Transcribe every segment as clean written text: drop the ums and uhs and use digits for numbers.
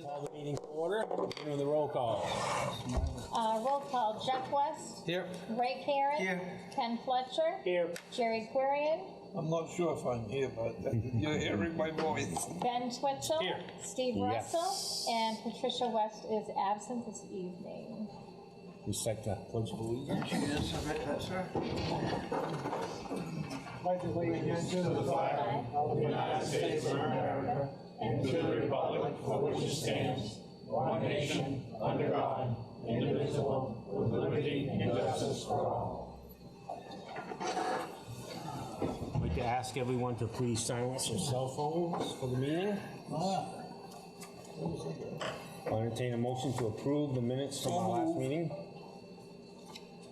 Call the meeting to order. Begin with the roll call. Roll call, Jeff West. Here. Ray Karen. Here. Ken Fletcher. Here. Jerry Quirian. I'm not sure if I'm here, but you're hearing my voice. Ben Twitchell. Here. Steve Yes. Russell. And Patricia West is absent this evening. Recite the Pledge of Allegiance. Yes, I read that, sir. Pledge allegiance to the flag of the United States of America and to the republic for which it stands, one nation, under God, indivisible, with liberty and justice for all. I'd like to ask everyone to please silence their cell phones for the meeting. I'll entertain a motion to approve the minutes from our last meeting.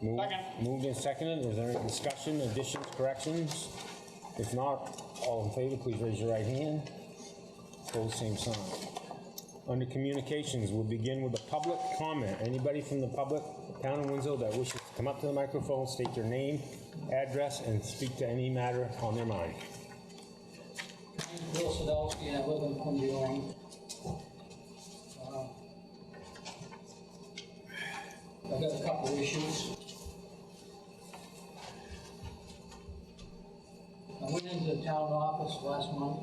Moved and seconded. Is there any discussion, additions, corrections? If not, all in favor, please raise your right hand. Opposed, same sign. Under communications, we'll begin with a public comment. Anybody from the public, town of Winslow, that wishes to come up to the microphone, state their name, address, and speak to any matter on their mind. I'm Bill Sadowski, and I live in Quincy Lane. I've got a couple of issues. I went into the town office last month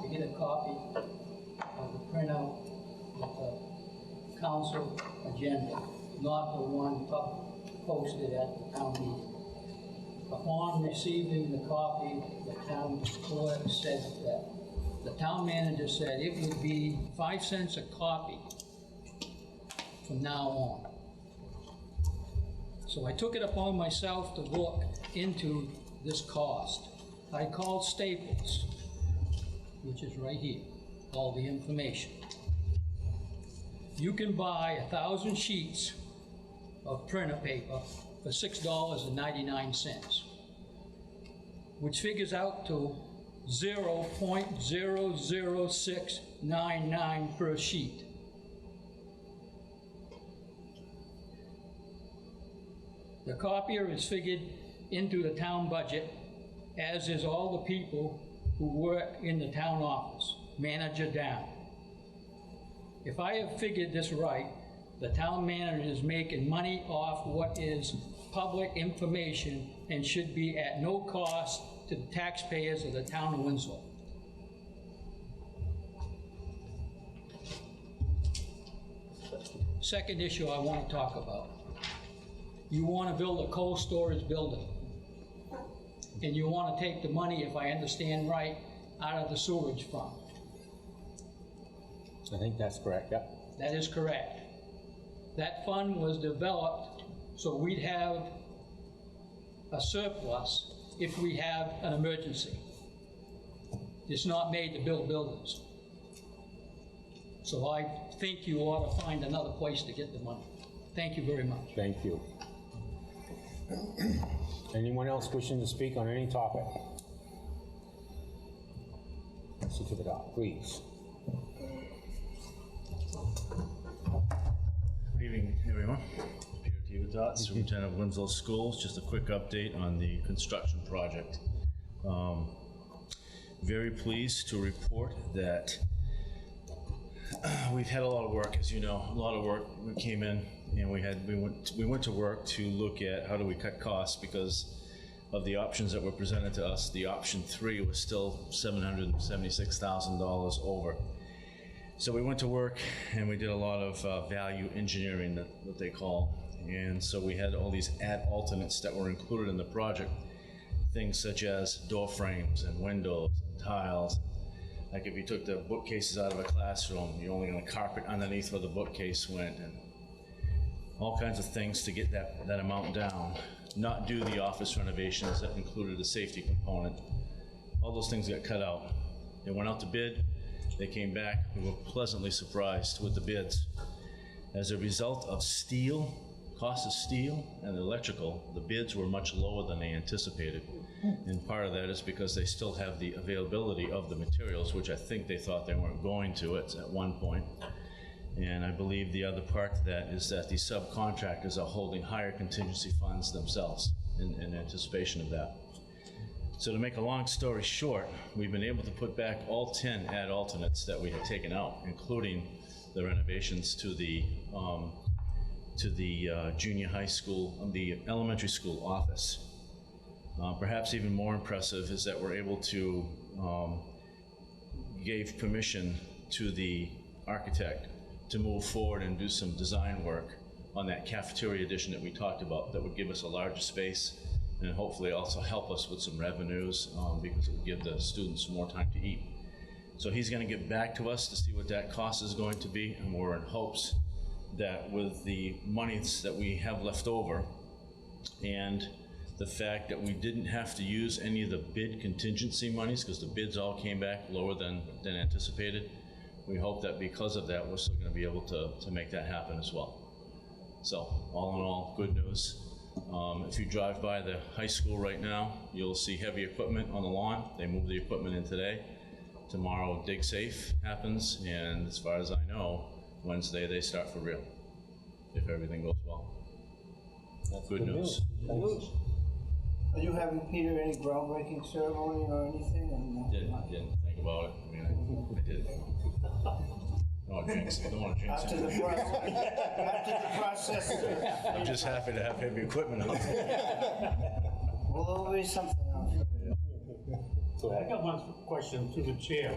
to get a copy of the printout of the council agenda, not the one posted at the town meeting. Upon receiving the copy, the town clerk said that, the town manager said it would be 5 cents a copy from now on. So I took it upon myself to look into this cost. I called Staples, which is right here, all the information. You can buy 1,000 sheets of printer paper for $6.99, which figures out to 0.00699 per sheet. The copier is figured into the town budget, as is all the people who work in the town office, manager down. If I have figured this right, the town manager is making money off what is public information and should be at no cost to the taxpayers of the town of Winslow. Second issue I want to talk about. You want to build a cold storage building. And you want to take the money, if I understand right, out of the sewerage fund. I think that's correct, yep. That is correct. That fund was developed so we'd have a surplus if we have an emergency. It's not made to build buildings. So I think you ought to find another place to get the money. Thank you very much. Thank you. Anyone else wishing to speak on any topic? Sit to the dock, please. Good evening, everyone. Peter Tivitot, Superintendent of Winslow Schools. Just a quick update on the construction project. Very pleased to report that we've had a lot of work, as you know, a lot of work. We came in and we went to work to look at how do we cut costs because of the options that were presented to us. The option 3 was still $776,000 over. So we went to work and we did a lot of value engineering, what they call. And so we had all these alternates that were included in the project. Things such as door frames and windows and tiles. Like if you took the bookcases out of a classroom, you're only going to carpet underneath where the bookcase went, and all kinds of things to get that amount down. Not do the office renovations that included a safety component. All those things got cut out. They went out to bid. They came back. We were pleasantly surprised with the bids. As a result of steel, cost of steel and electrical, the bids were much lower than they anticipated. And part of that is because they still have the availability of the materials, which I think they thought they weren't going to at one point. And I believe the other part to that is that the subcontractors are holding higher contingency funds themselves in anticipation of that. So to make a long story short, we've been able to put back all 10 ad alternates that we had taken out, including the renovations to the junior high school, the elementary school office. Perhaps even more impressive is that we're able to gave permission to the architect to move forward and do some design work on that cafeteria addition that we talked about that would give us a larger space and hopefully also help us with some revenues because it would give the students more time to eat. So he's going to get back to us to see what that cost is going to be, and we're in hopes that with the monies that we have left over and the fact that we didn't have to use any of the bid contingency monies because the bids all came back lower than anticipated, we hope that because of that, we're still going to be able to make that happen as well. So all in all, good news. If you drive by the high school right now, you'll see heavy equipment on the lawn. They moved the equipment in today. Tomorrow, Dig Safe happens, and as far as I know, Wednesday they start for real, if everything goes well. That's Good news. Are you having, Peter, any groundbreaking ceremony or anything? Didn't think about it. I mean, I did. I don't want to jinx it. I don't want to jinx After it. the process, I'm just happy to have heavy equipment out there. will always something else. I got one question to the chair.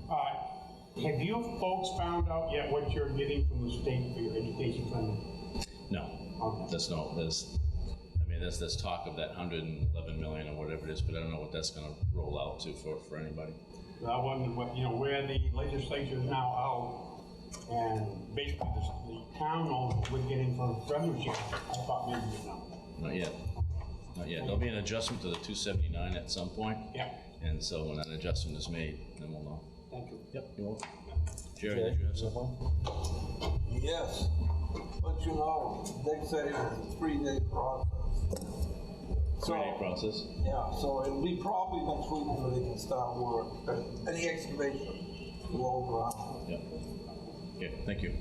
Have you folks found out yet what you're getting from the state for your education funding? No, Okay. there's talk of that 111 million or whatever it is, but I don't know what that's going to roll out to for anybody. I wondered what, where the legislature is now out, and basically the town owns what we're getting from revenue share. I thought maybe you know. Not yet. Not yet. There'll be an adjustment to the 279 at some point. Yeah. And so when that adjustment is made, then we'll know. Thank you. Yep, you're welcome. Jerry, did you have something? Yes, but they said it was a 3-day process. Three-day process. Yeah, so it'll be probably next week before they can start work. Any excavation will go around. Yep. Okay, thank you.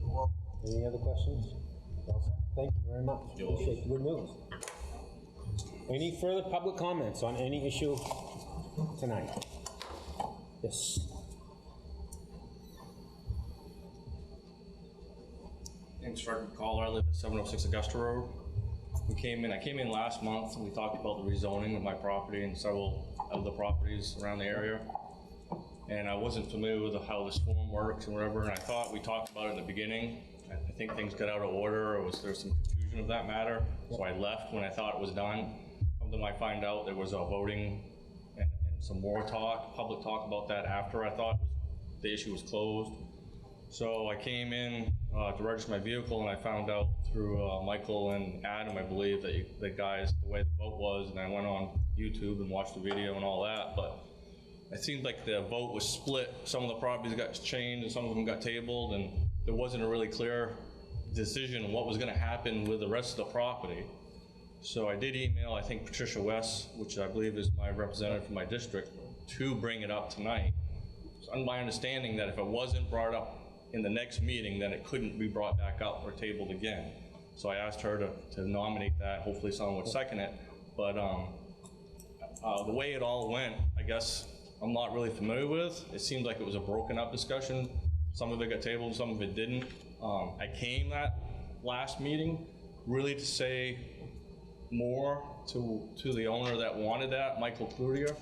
Well, Any other questions? Well said. Thank you very much. You're welcome. Appreciate the good news. Any further public comments on any issue tonight? Yes. Name's Fred McCall. I live at 706 Augusta Road. I came in last month and we talked about the rezoning of my property and several of the properties around the area. And I wasn't familiar with how this form works and whatever, and I thought we talked about it in the beginning. I think things got out of order, or there was some confusion of that matter, so I left when I thought it was done. Come to find out there was a voting and some more talk, public talk about that after I thought the issue was closed. So I came in to register my vehicle, and I found out through Michael and Adam, I believe, that the guys, the way the vote was, and I went on YouTube and watched the video and all that, but it seemed like the vote was split. Some of the properties got changed and some of them got tabled, and there wasn't a really clear decision on what was gonna happen with the rest of the property. So I did email, I think, Patricia West, which I believe is my representative from my district, to bring it up tonight. It's my understanding that if it wasn't brought up in the next meeting, then it couldn't be brought back up or tabled again. So I asked her to nominate that. Hopefully someone would second it. But the way it all went, I guess I'm not really familiar with. It seemed like it was a broken up discussion. Some of it got tabled, some of it didn't. I came that last meeting really to say more to the owner that wanted that, Michael Cloutier,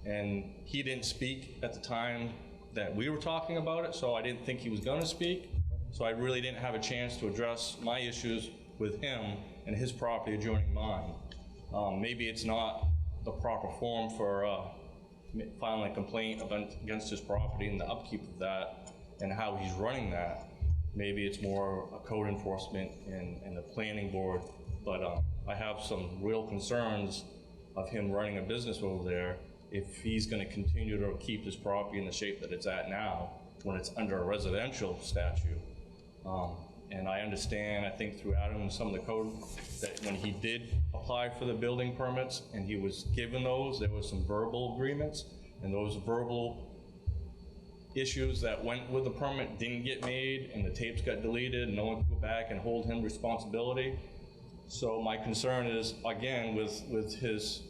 and he didn't speak at the time that we were talking about it, so I didn't think he was gonna speak. So I really didn't have a chance to address my issues with him and his property adjoining mine. Maybe it's not the proper form for filing a complaint against his property and the upkeep of that and how he's running that. Maybe it's more a code enforcement and the planning board, but I have some real concerns of him running a business over there if he's gonna continue to keep his property in the shape that it's at now when it's under a residential statute. And I understand, I think through Adam and some of the code, that when he did apply for the building permits and he was given those, there was some verbal agreements, and those verbal issues that went with the permit didn't get made, and the tapes got deleted, and no one could go back and hold him responsibility. So my concern is, again, with his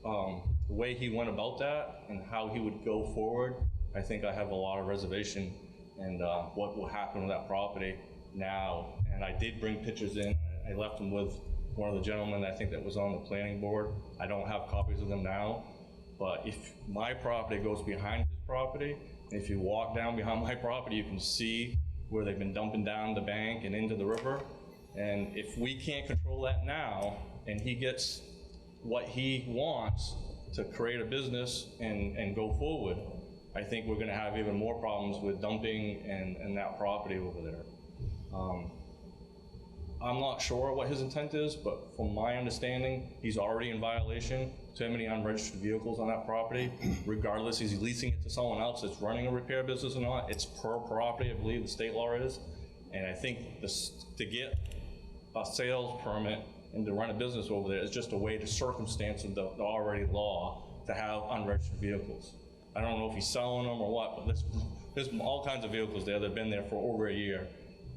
the way he went about that and how he would go forward, I think I have a lot of reservation and what will happen with that property now. And I did bring pictures in. I left them with one of the gentlemen, I think, that was on the planning board. I don't have copies of them now, but if my property goes behind his property, and if you walk down behind my property, you can see where they've been dumping down the bank and into the river. And if we can't control that now, and he gets what he wants to create a business and go forward, I think we're gonna have even more problems with dumping and that property over there. I'm not sure what his intent is, but from my understanding, he's already in violation. Too many unregistered vehicles on that property. Regardless, he's leasing it to someone else that's running a repair business or not. It's per property, I believe the state law is. And I think to get a sales permit and to run a business over there is just a way to circumstance the already law to have unregistered vehicles. I don't know if he's selling them or what, but there's all kinds of vehicles there that have been there for over a year.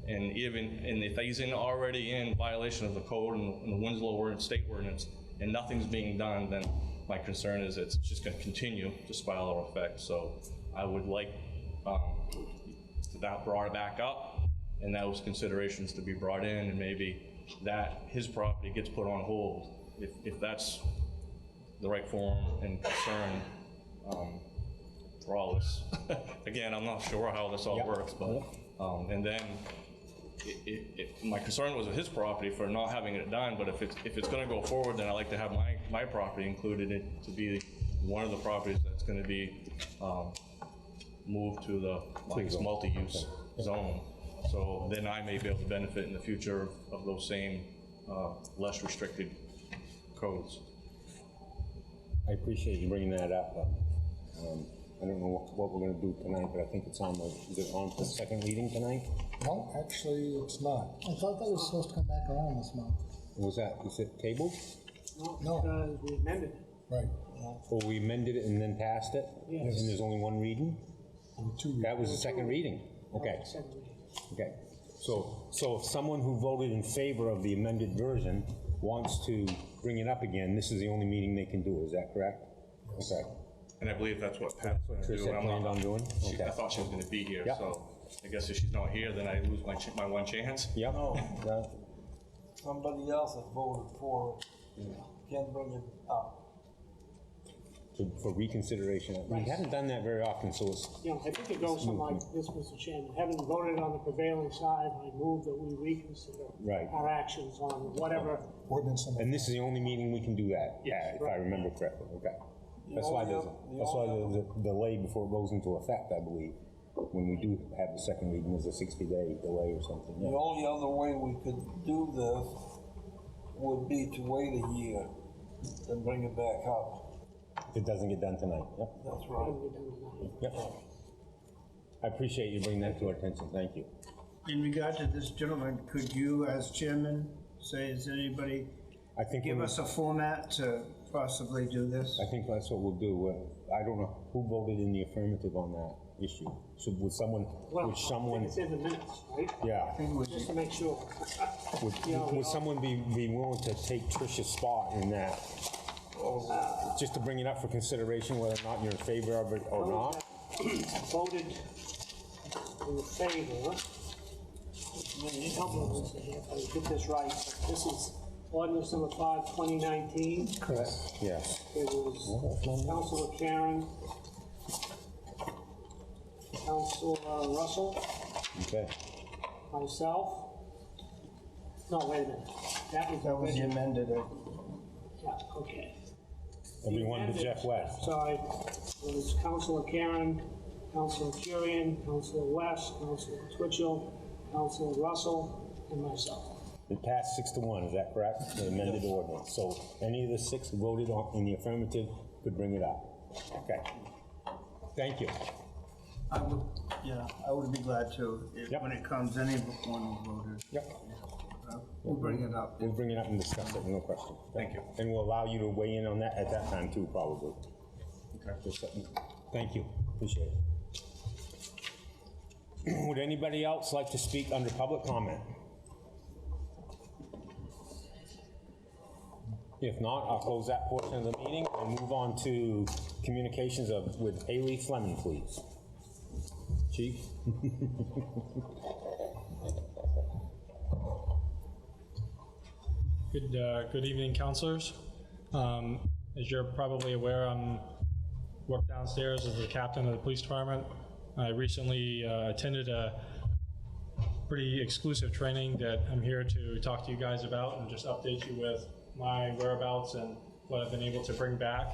And if he's already in violation of the code and the Winslow state ordinance, and nothing's being done, then my concern is it's just going to continue to spiral effect. So I would like that brought back up, and those considerations to be brought in, and maybe that his property gets put on hold if that's the right form and concern for all this. Again, I'm not sure how this all works, but and then. My concern was with his property for not having it done, but if it's going to go forward, then I like to have my property included to be one of the properties that's going to be moved to the multi-use zone. So then I may be able to benefit in the future of those same less restricted codes. I appreciate you bringing that up. I don't know what we're gonna do tonight, but I think it's is it on for the second reading tonight? No, actually, it's not. I thought that was supposed to come back around this month. Was it tabled? No. Because we amended it. Right. Or we amended it and then passed it? Yes. And there's only one reading? That was the second reading? Okay. Second reading. Okay. So if someone who voted in favor of the amended version wants to bring it up again, this is the only meeting they can do, is that correct? Yes. Okay. And I believe that's what Pat's going to do. Trish had planned on doing? Okay. I thought she was going to be here, Yep. so I guess if she's not here, then I lose my one chance. Yep. No. Somebody else has voted for it. Can't bring it up. For reconsideration. We haven't done that very often, so it's, You know, I think it goes something like this, Mr. Chairman. Having voted on the prevailing side, I move that we reconsider Right. our actions on whatever. Ordinance number. and this is the only meeting we can do that, Yes, if I remember correctly, okay. That's why there's a delay before it goes into effect, I believe. When we do have the second reading, there's a 60-day delay or something. The only other way we could do this would be to wait a year and bring it back up. If it doesn't get done tonight, yep. That's right. Yep. I appreciate you bringing that to our attention, thank you. In regard to this gentleman, could you, as chairman, say, is anybody, I think give us a format to possibly do this? I think that's what we'll do. I don't know who voted in the affirmative on that issue. So would someone, Well, I think it's in the minutes, right? yeah, Just to make sure. would someone be willing to take Trish's spot in that? Just to bring it up for consideration, whether or not you're in favor of it or not? Voted in favor. Help me with this here, if I get this right. This is ordinance number 5, 2019. Correct. Yes. It was Councilor Karen, Councilor Russell, Okay. myself. No, wait a minute. That was That was the amended, Yeah, okay. Everyone but Jeff West. Sorry, it was Councilor Karen, Councilor Curian, Councilor West, Councilor Twitchell, Councilor Russell, and myself. It passed 6-1, is that correct? The amended ordinance. So any of the 6 who voted in the affirmative could bring it up. Okay. Thank you. I would be glad to, Yep. when it comes, anyone who voted. Yep. We'll bring it up. We'll bring it up and discuss it, no question. Thank you. And we'll allow you to weigh in on that at that time too, probably. Okay. Thank you, appreciate it. Would anybody else like to speak under public comment? If not, I'll close that portion of the meeting and move on to communications with Haley Fleming, please. Chief? Good evening, councilors. As you're probably aware, I'm work downstairs as the captain of the police department. I recently attended a pretty exclusive training that I'm here to talk to you guys about and just update you with my whereabouts and what I've been able to bring back.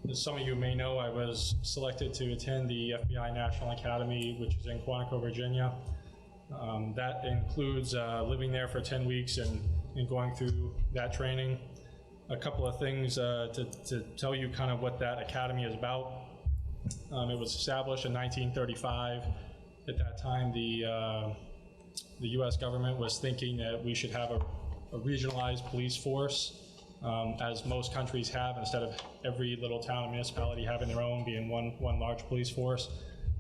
As some of you may know, I was selected to attend the FBI National Academy, which is in Quantico, Virginia. That includes living there for 10 weeks and going through that training. A couple of things to tell you kind of what that academy is about. It was established in 1935. At that time, the U.S. government was thinking that we should have a regionalized police force, as most countries have, instead of every little town and municipality having their own, being one large police force.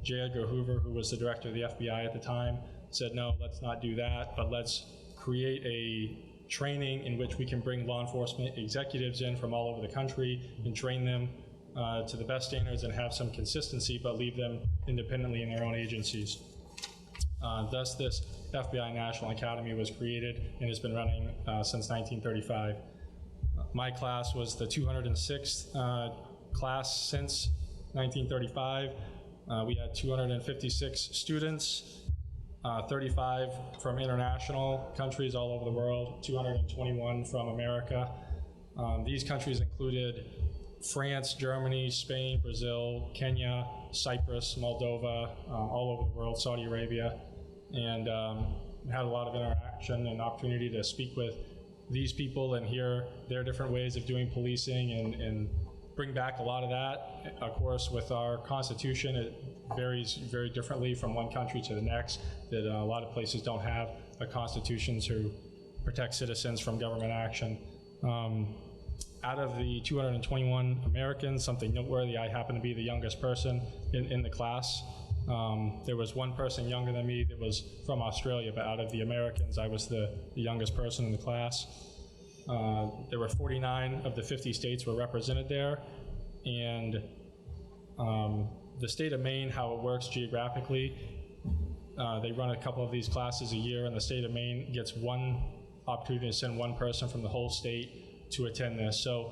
J. Edgar Hoover, who was the director of the FBI at the time, said, no, let's not do that, but let's create a training in which we can bring law enforcement executives in from all over the country and train them to the best standards and have some consistency, but leave them independently in their own agencies. Thus, this FBI National Academy was created and has been running since 1935. My class was the 206th class since 1935. We had 256 students, 35 from international countries all over the world, 221 from America. These countries included France, Germany, Spain, Brazil, Kenya, Cyprus, Moldova, all over the world, Saudi Arabia, and had a lot of interaction and opportunity to speak with these people and hear their different ways of doing policing and bring back a lot of that. Of course, with our Constitution, it varies very differently from one country to the next, that a lot of places don't have a Constitution to protect citizens from government action. Out of the 221 Americans, something noteworthy, I happen to be the youngest person in the class. There was one person younger than me that was from Australia, but out of the Americans, I was the youngest person in the class. There were 49 of the 50 states were represented there, and the state of Maine, how it works geographically, they run a couple of these classes a year, and the state of Maine gets one opportunity to send one person from the whole state to attend this. So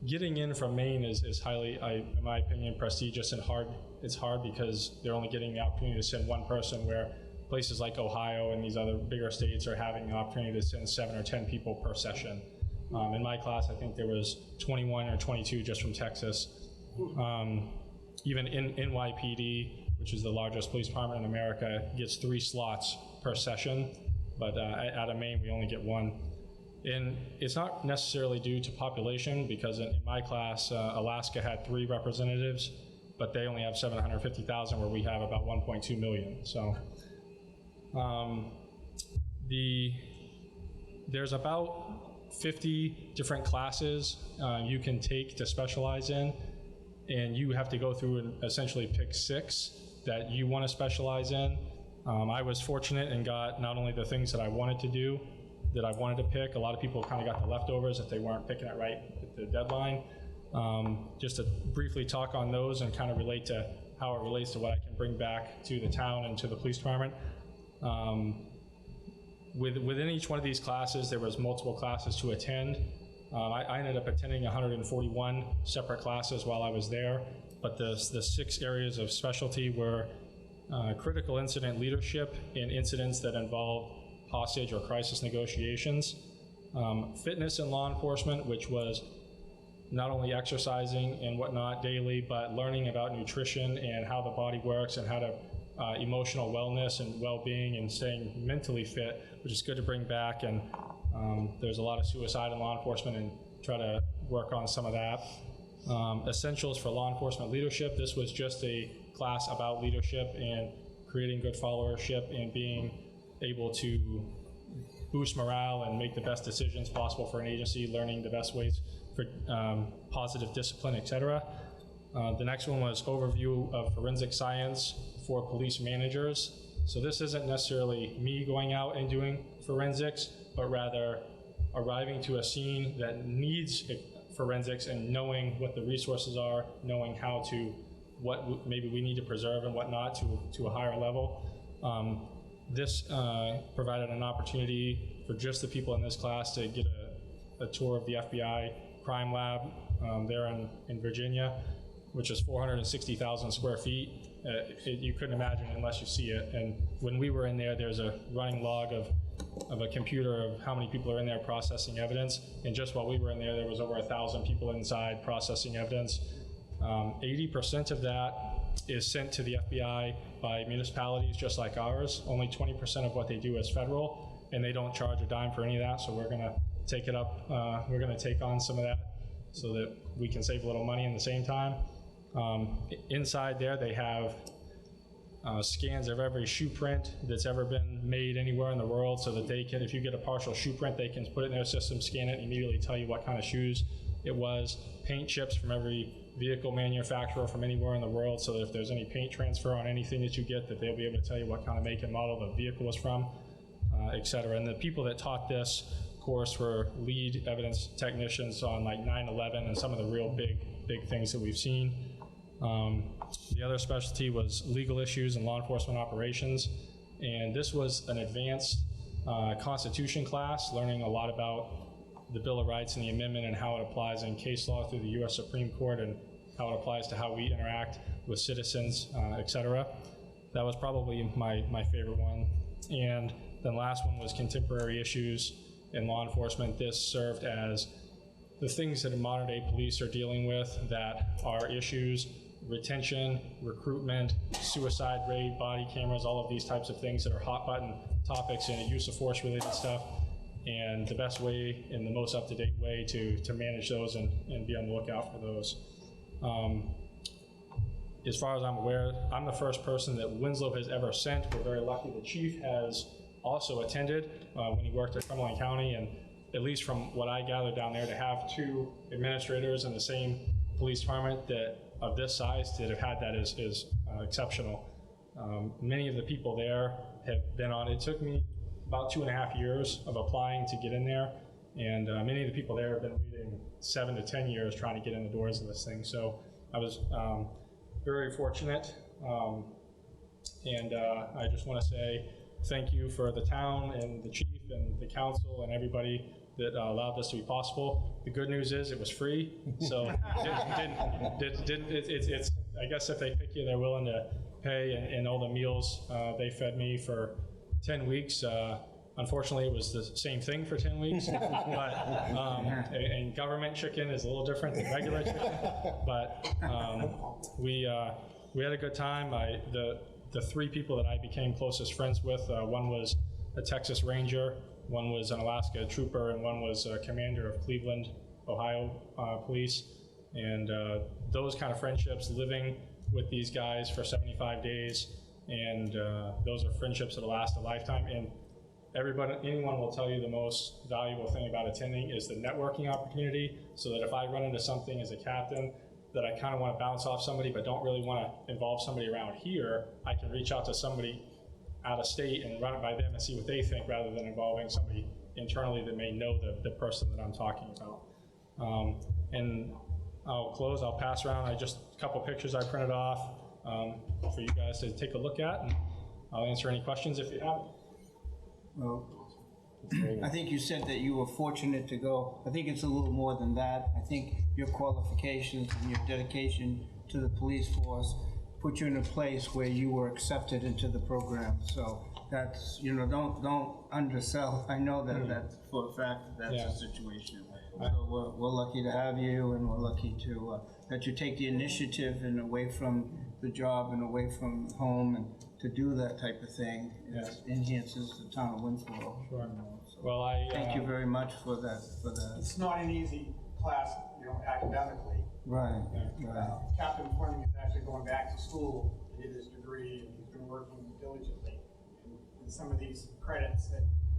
getting in from Maine is highly, in my opinion, prestigious and hard. It's hard because they're only getting the opportunity to send one person, where places like Ohio and these other bigger states are having the opportunity to send 7 or 10 people per session. In my class, I think there was 21 or 22 just from Texas. Even in NYPD, which is the largest police department in America, gets 3 slots per session, but out of Maine, we only get 1. And it's not necessarily due to population, because in my class, Alaska had 3 representatives, but they only have 750,000, where we have about 1.2 million. So there's about 50 different classes you can take to specialize in, and you have to go through and essentially pick 6 that you want to specialize in. I was fortunate and got not only the things that I wanted to do, that I wanted to pick. A lot of people kind of got the leftovers if they weren't picking it right at the deadline. Just to briefly talk on those and kind of relate to how it relates to what I can bring back to the town and to the police department. Within each one of these classes, there was multiple classes to attend. I ended up attending 141 separate classes while I was there, but the 6 areas of specialty were critical incident leadership in incidents that involved hostage or crisis negotiations, fitness in law enforcement, which was not only exercising and whatnot daily, but learning about nutrition and how the body works and how to emotional wellness and well-being and staying mentally fit, which is good to bring back. And there's a lot of suicide in law enforcement, and try to work on some of that. Essentials for law enforcement leadership. This was just a class about leadership and creating good followership and being able to boost morale and make the best decisions possible for an agency, learning the best ways for positive discipline, etc. The next one was overview of forensic science for police managers. So this isn't necessarily me going out and doing forensics, but rather arriving to a scene that needs forensics and knowing what the resources are, knowing how to, what maybe we need to preserve and what not to a higher level. This provided an opportunity for just the people in this class to get a tour of the FBI crime lab there in Virginia, which is 460,000 square feet. You couldn't imagine it unless you see it. And when we were in there, there's a running log of a computer of how many people are in there processing evidence. And just while we were in there, there was over 1,000 people inside processing evidence. 80% of that is sent to the FBI by municipalities just like ours. Only 20% of what they do is federal, and they don't charge a dime for any of that, so we're gonna take it up. We're gonna take on some of that so that we can save a little money in the same time. Inside there, they have scans of every shoe print that's ever been made anywhere in the world, so that they can, if you get a partial shoe print, they can put it in their system, scan it, and immediately tell you what kind of shoes it was. Paint chips from every vehicle manufacturer from anywhere in the world, so that if there's any paint transfer on anything that you get, that they'll be able to tell you what kind of make and model the vehicle was from, et cetera. And the people that taught this course were lead evidence technicians on like 9/11 and some of the real big things that we've seen. The other specialty was legal issues and law enforcement operations. And this was an advanced Constitution class, learning a lot about the Bill of Rights and the amendment and how it applies in case law through the U.S. Supreme Court and how it applies to how we interact with citizens, et cetera. That was probably my favorite one. And then last one was contemporary issues in law enforcement. This served as the things that modern day police are dealing with that are issues: retention, recruitment, suicide rate, body cameras, all of these types of things that are hot button topics and use of force related stuff. And the best way and the most up-to-date way to manage those and be on the lookout for those. As far as I'm aware, I'm the first person that Winslow has ever sent. We're very lucky the chief has also attended when he worked at Cumberland County, and at least from what I gathered down there, to have two administrators in the same police department that of this size that have had that is exceptional. Many of the people there have been on. It took me about 2.5 years of applying to get in there, and many of the people there have been waiting 7 to 10 years trying to get in the doors of this thing. So I was very fortunate, and I just want to say thank you for the town and the chief and the council and everybody that allowed this to be possible. The good news is it was free, so it's I guess if they pick you, they're willing to pay, and all the meals they fed me for 10 weeks. Unfortunately, it was the same thing for 10 weeks, but and government chicken is a little different than regular chicken. But we had a good time. The three people that I became closest friends with, one was a Texas Ranger, one was an Alaska trooper, and one was a commander of Cleveland, Ohio police. And those kind of friendships, living with these guys for 75 days, and those are friendships that last a lifetime. And anyone will tell you the most valuable thing about attending is the networking opportunity, so that if I run into something as a captain that I kind of want to bounce off somebody but don't really want to involve somebody around here, I can reach out to somebody out of state and run it by them and see what they think, rather than involving somebody internally that may know the person that I'm talking about. And I'll close, I'll pass around just a couple pictures I printed off for you guys to take a look at, and I'll answer any questions if you have. Well, I think you said that you were fortunate to go. I think it's a little more than that. I think your qualifications and your dedication to the police force put you in a place where you were accepted into the program. So that's, don't undersell. I know that that's for a fact that's the situation. So we're lucky to have you, and we're lucky to that you take the initiative and away from the job and away from home, and to do that type of thing. It enhances the town of Winslow. Sure. So Well, thank you very much for that. It's not an easy class, academically. Right. Captain Fleming is actually going back to school to get his degree, and he's been working diligently. And some of these credits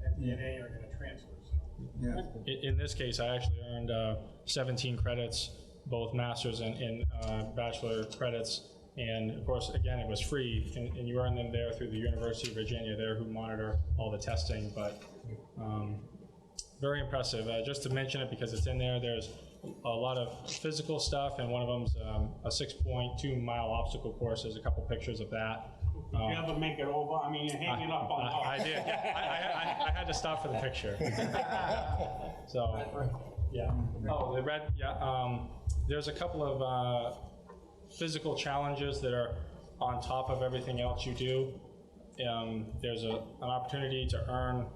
at DNA are going to transfer. In this case, I actually earned 17 credits, both master's and bachelor credits. And of course, again, it was free, and you earn them there through the University of Virginia, there who monitor all the testing. But very impressive. Just to mention it because it's in there, there's a lot of physical stuff, and one of them's a 6.2 mile obstacle course. There's a couple pictures of that. Did you ever make it over? I mean, you hang it up on. I did. Yeah. I had to stop for the picture. So, yeah. Oh, the red. Yeah. There's a couple of physical challenges that are on top of everything else you do. There's an opportunity to earn.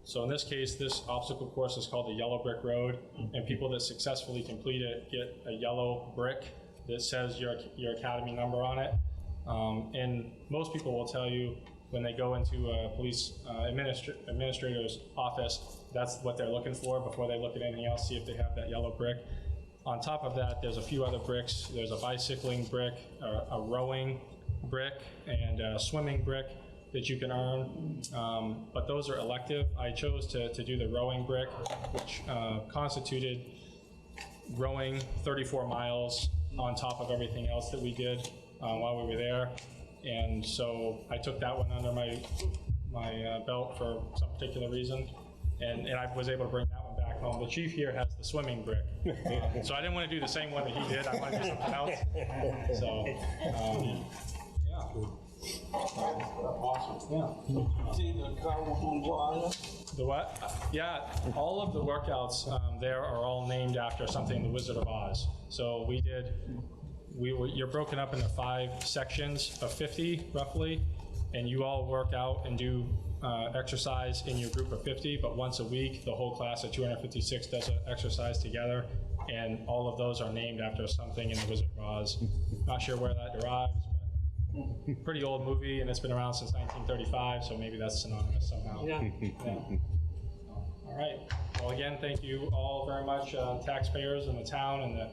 So in this case, this obstacle course is called the Yellow Brick Road, and people that successfully complete it get a yellow brick that says your academy number on it. And most people will tell you when they go into a police administrator's office, that's what they're looking for before they look at anything else, see if they have that yellow brick. On top of that, there's a few other bricks. There's a bicycling brick, a rowing brick, and a swimming brick that you can earn, but those are elective. I chose to do the rowing brick, which constituted rowing 34 miles on top of everything else that we did while we were there. And so I took that one under my belt for some particular reason, and I was able to bring that one back home. The chief here has the swimming brick, so I didn't want to do the same one that he did. I wanted to do something else. So, yeah. Awesome. Yeah. See the Cowboy Wire? The what? Yeah, all of the workouts there are all named after something in the Wizard of Oz. So you're broken up into 5 sections of 50 roughly, and you all work out and do exercise in your group of 50, but once a week, the whole class of 256 does an exercise together, and all of those are named after something in the Wizard of Oz. Not sure where that derives. Pretty old movie, and it's been around since 1935, so maybe that's synonymous somehow. Yeah. All right. Well, again, thank you all very much, taxpayers and the town and the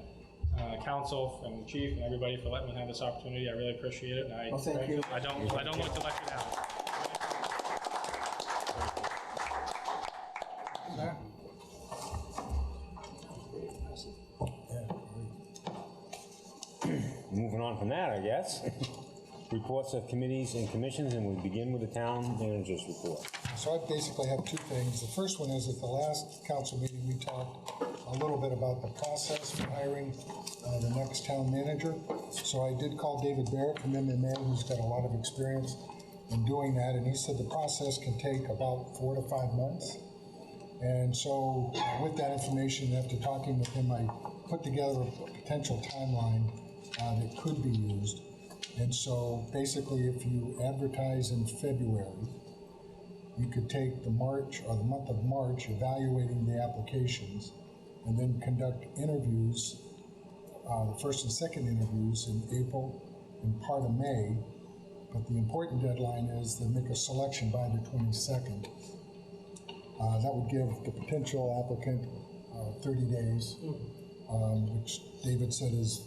council and the chief and everybody for letting me have this opportunity. I really appreciate it. And Thank you. I don't look to let you down. Moving on from that, I guess. Reports of committees and commissions, and we begin with the town manager's report. So I basically have 2 things. The first one is at the last council meeting, we talked a little bit about the process for hiring the next town manager. So I did call David Barrett from MMA, who's got a lot of experience in doing that, and he said the process can take about 4 to 5 months. And so with that information, after talking with him, I put together a potential timeline that could be used. And so basically, if you advertise in February, you could take the month of March, evaluating the applications, and then conduct interviews, the first and second interviews in April and part of May. But the important deadline is to make a selection by the 22nd. That would give the potential applicant 30 days, which David said is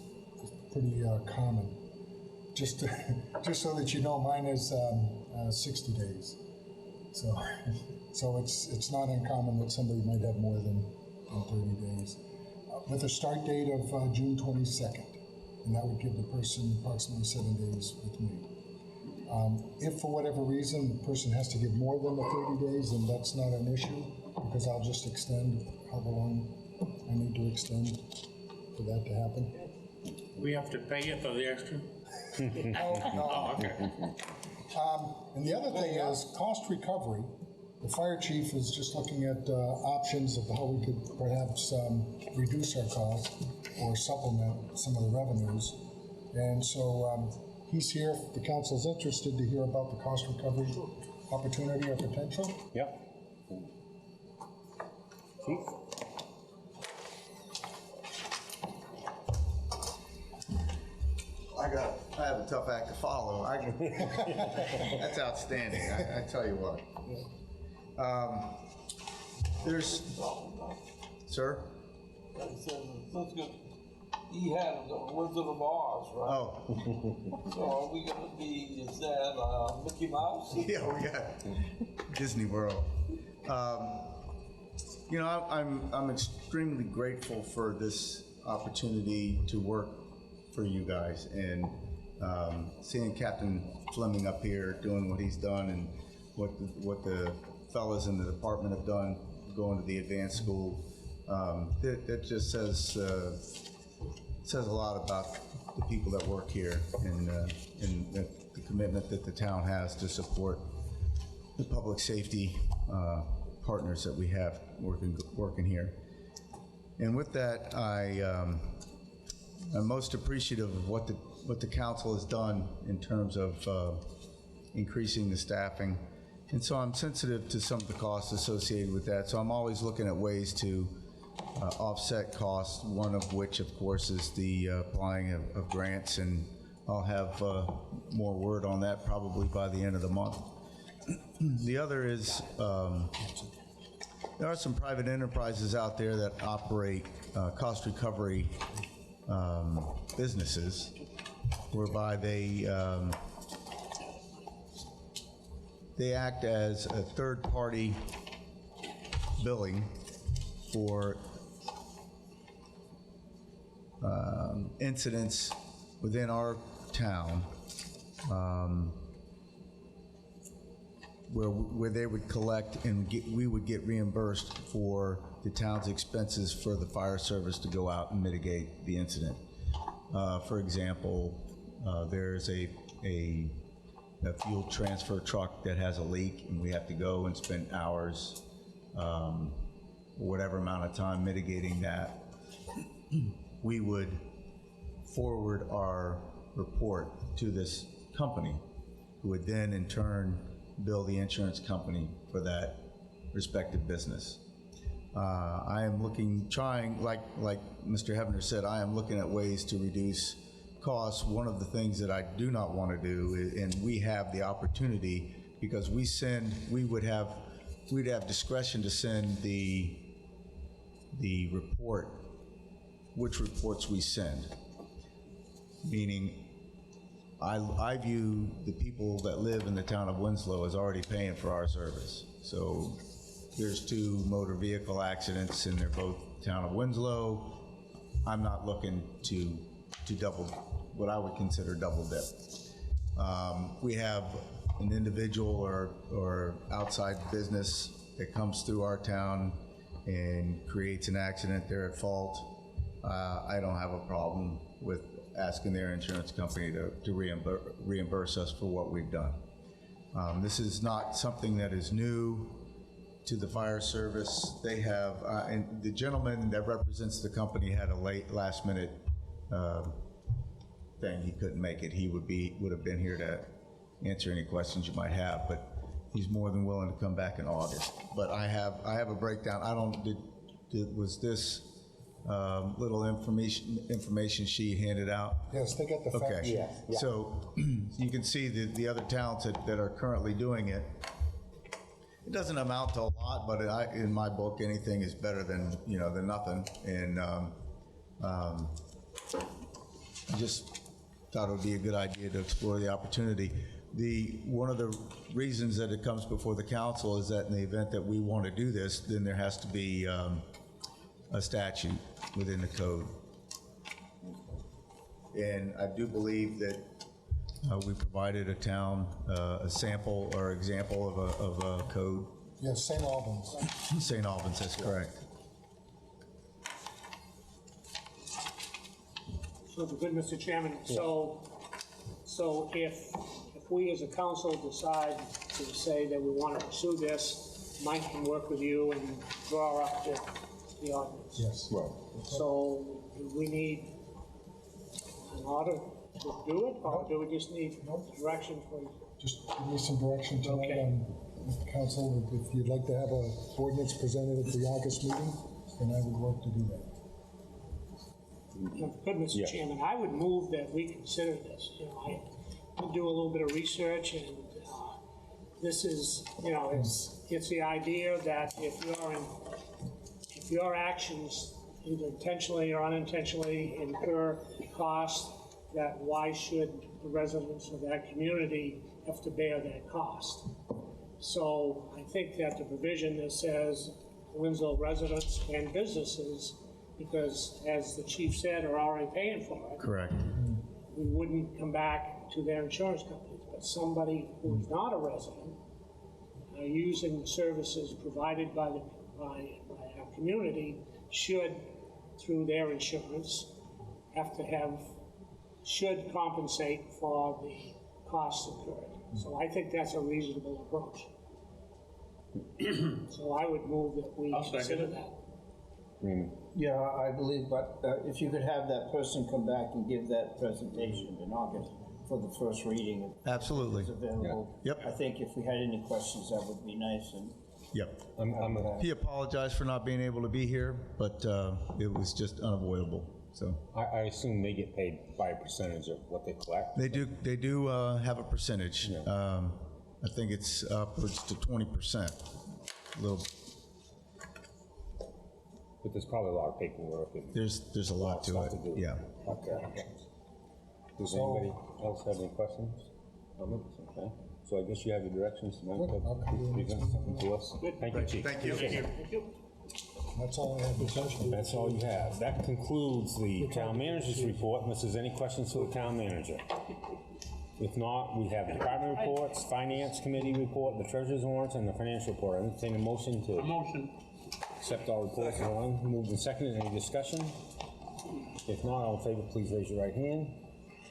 pretty common. Just so that you know, mine is 60 days. So it's not uncommon that somebody might have more than 30 days. With a start date of June 22nd, and that would give the person approximately 7 days with me. If for whatever reason the person has to give more than the 30 days, then that's not an issue, because I'll just extend however long I need to extend for that to happen. We have to pay you for the extra? No. Okay. And the other thing is cost recovery. The fire chief is just looking at options of how we could perhaps reduce our costs or supplement some of the revenues. And so he's here if the council's interested to hear about the cost recovery opportunity or potential. Yep. Chief? I have a tough act to follow. That's outstanding. I tell you what. Sir? He had the Wizard of Oz, right? Oh. So are we gonna be, is that Mickey Mouse? Yeah, we got Disney World. You know, I'm extremely grateful for this opportunity to work for you guys, and seeing Captain Fleming up here doing what he's done and what the fellas in the department have done, going to the advanced school. That just says a lot about the people that work here and the commitment that the town has to support the public safety partners that we have working here. And with that, I'm most appreciative of what the council has done in terms of increasing the staffing. And so I'm sensitive to some of the costs associated with that. So I'm always looking at ways to offset costs, one of which, of course, is the applying of grants. And I'll have more word on that probably by the end of the month. The other is there are some private enterprises out there that operate cost recovery businesses, whereby they act as a third-party billing for incidents within our town, where they would collect and we would get reimbursed for the town's expenses for the fire service to go out and mitigate the incident. For example, there's a fuel transfer truck that has a leak, and we have to go and spend hours, whatever amount of time mitigating that. We would forward our report to this company, who would then in turn bill the insurance company for that respective business. I am trying, like Mr. Hebner said, I am looking at ways to reduce costs. One of the things that I do not want to do, and we have the opportunity, because we'd have discretion to send the report, which reports we send. Meaning, I view the people that live in the town of Winslow as already paying for our service. So there's 2 motor vehicle accidents, and they're both town of Winslow. I'm not looking to double, what I would consider double dip. We have an individual or outside business that comes through our town and creates an accident, they're at fault. I don't have a problem with asking their insurance company to reimburse us for what we've done. This is not something that is new to the fire service. They have, and the gentleman that represents the company had a last minute thing. He couldn't make it. He would have been here to answer any questions you might have, but he's more than willing to come back in August. But I have a breakdown. Was this little information she handed out? Yes, they got the fact Okay. sheet. Yeah. So you can see the other towns that are currently doing it. It doesn't amount to a lot, but in my book, anything is better than nothing. And I just thought it would be a good idea to explore the opportunity. One of the reasons that it comes before the council is that in the event that we want to do this, then there has to be a statute within the code. And I do believe that we provided a town a sample or example of a code. Yes, St. Albans. St. Albans, that's correct. So, good, Mr. Chairman, so if we as a council decide to say that we want to pursue this, Mike can work with you and draw up the ordinance. Yes. Right. So, do we need an order to do it, or do we just need direction, please? Just give me some direction tonight Okay. on with the council. If you'd like to have an ordinance presented at the August meeting, then I would work to do that. Good, Mr. Yes. Chairman, I would move that we consider this. I did do a little bit of research, and this is, it's the idea that if your actions, either intentionally or unintentionally, incur costs, that why should the residents of that community have to bear that cost? So I think that the provision that says Winslow residents and businesses, because as the chief said, are already paying for it. Correct. We wouldn't come back to their insurance companies, but somebody who's not a resident, using the services provided by the by our community should, through their insurance, should compensate for the costs incurred. So I think that's a reasonable approach. So I would move that we consider that. Yeah, I believe, but if you could have that person come back and give that presentation in August for the first reading. If Absolutely. it's available. Yep. I think if we had any questions, that would be nice. And Yep. He apologized for not being able to be here, but it was just unavoidable, so. I assume they get paid by a percentage of what they collect? They do have a percentage. I think it's upwards to 20%. A little, But there's probably a lot of paperwork. And there's a lot to stuff it, to do. yeah. Okay. Does anybody else have any questions? Comments? Okay. So I guess you have your directions tonight to present something to us. Thank you, Chief. Thank you. Thank you. That's all I have to say. That's all you have. That concludes the town manager's report, unless there's any questions for the town manager. If not, we have department reports, finance committee report, the treasurer's warrants, and the financial report. I entertain a motion to accept all reports. Moved and seconded. Any discussion? If not, all in favor, please raise your right hand.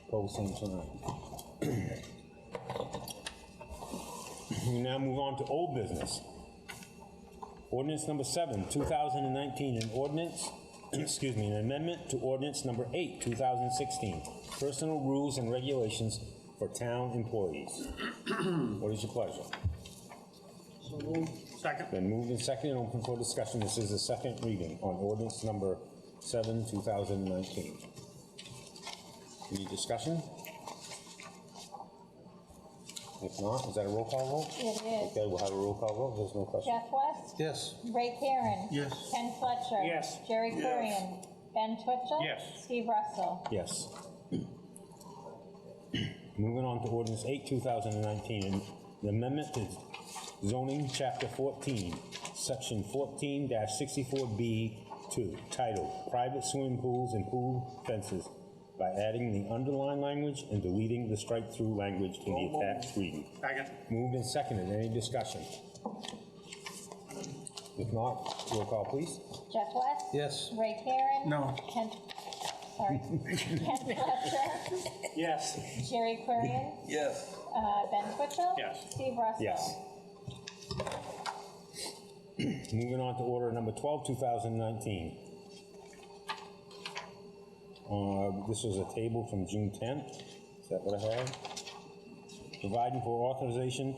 Opposed, same sign. We now move on to old business. Ordinance number 7, 2019, an ordinance, excuse me, an amendment to ordinance number 8, 2016, personal rules and regulations for town employees. What is your pleasure? So moved. Second. Been moved and seconded, open for discussion. This is the second reading on ordinance number 7, 2019. Any discussion? If not, is that a roll call vote? It is. Okay, we'll have a roll call vote. There's no question. Jeff West? yes. Ray Karen? Yes. Ken Fletcher? Yes. Jerry Kurian? Ben Twitchell? Yes. Steve Russell? Yes. Moving on to ordinance 8, 2019, an amendment to zoning chapter 14, section 14-64B2, titled Private Swimming Pools and Pool Fences, by adding the underlined language and deleting the strike-through language in the attached reading. Second. Moved and seconded. Any discussion? If not, roll call, please. Jeff West? Yes. Ray Karen? No. Ken Fletcher? Yes. Jerry Kurian? Yes. Ben Twitchell? Yes. Steve Russell? Yes. Moving on to order number 12, 2019. This was a table from June 10th. Is that what I have? Providing for authorization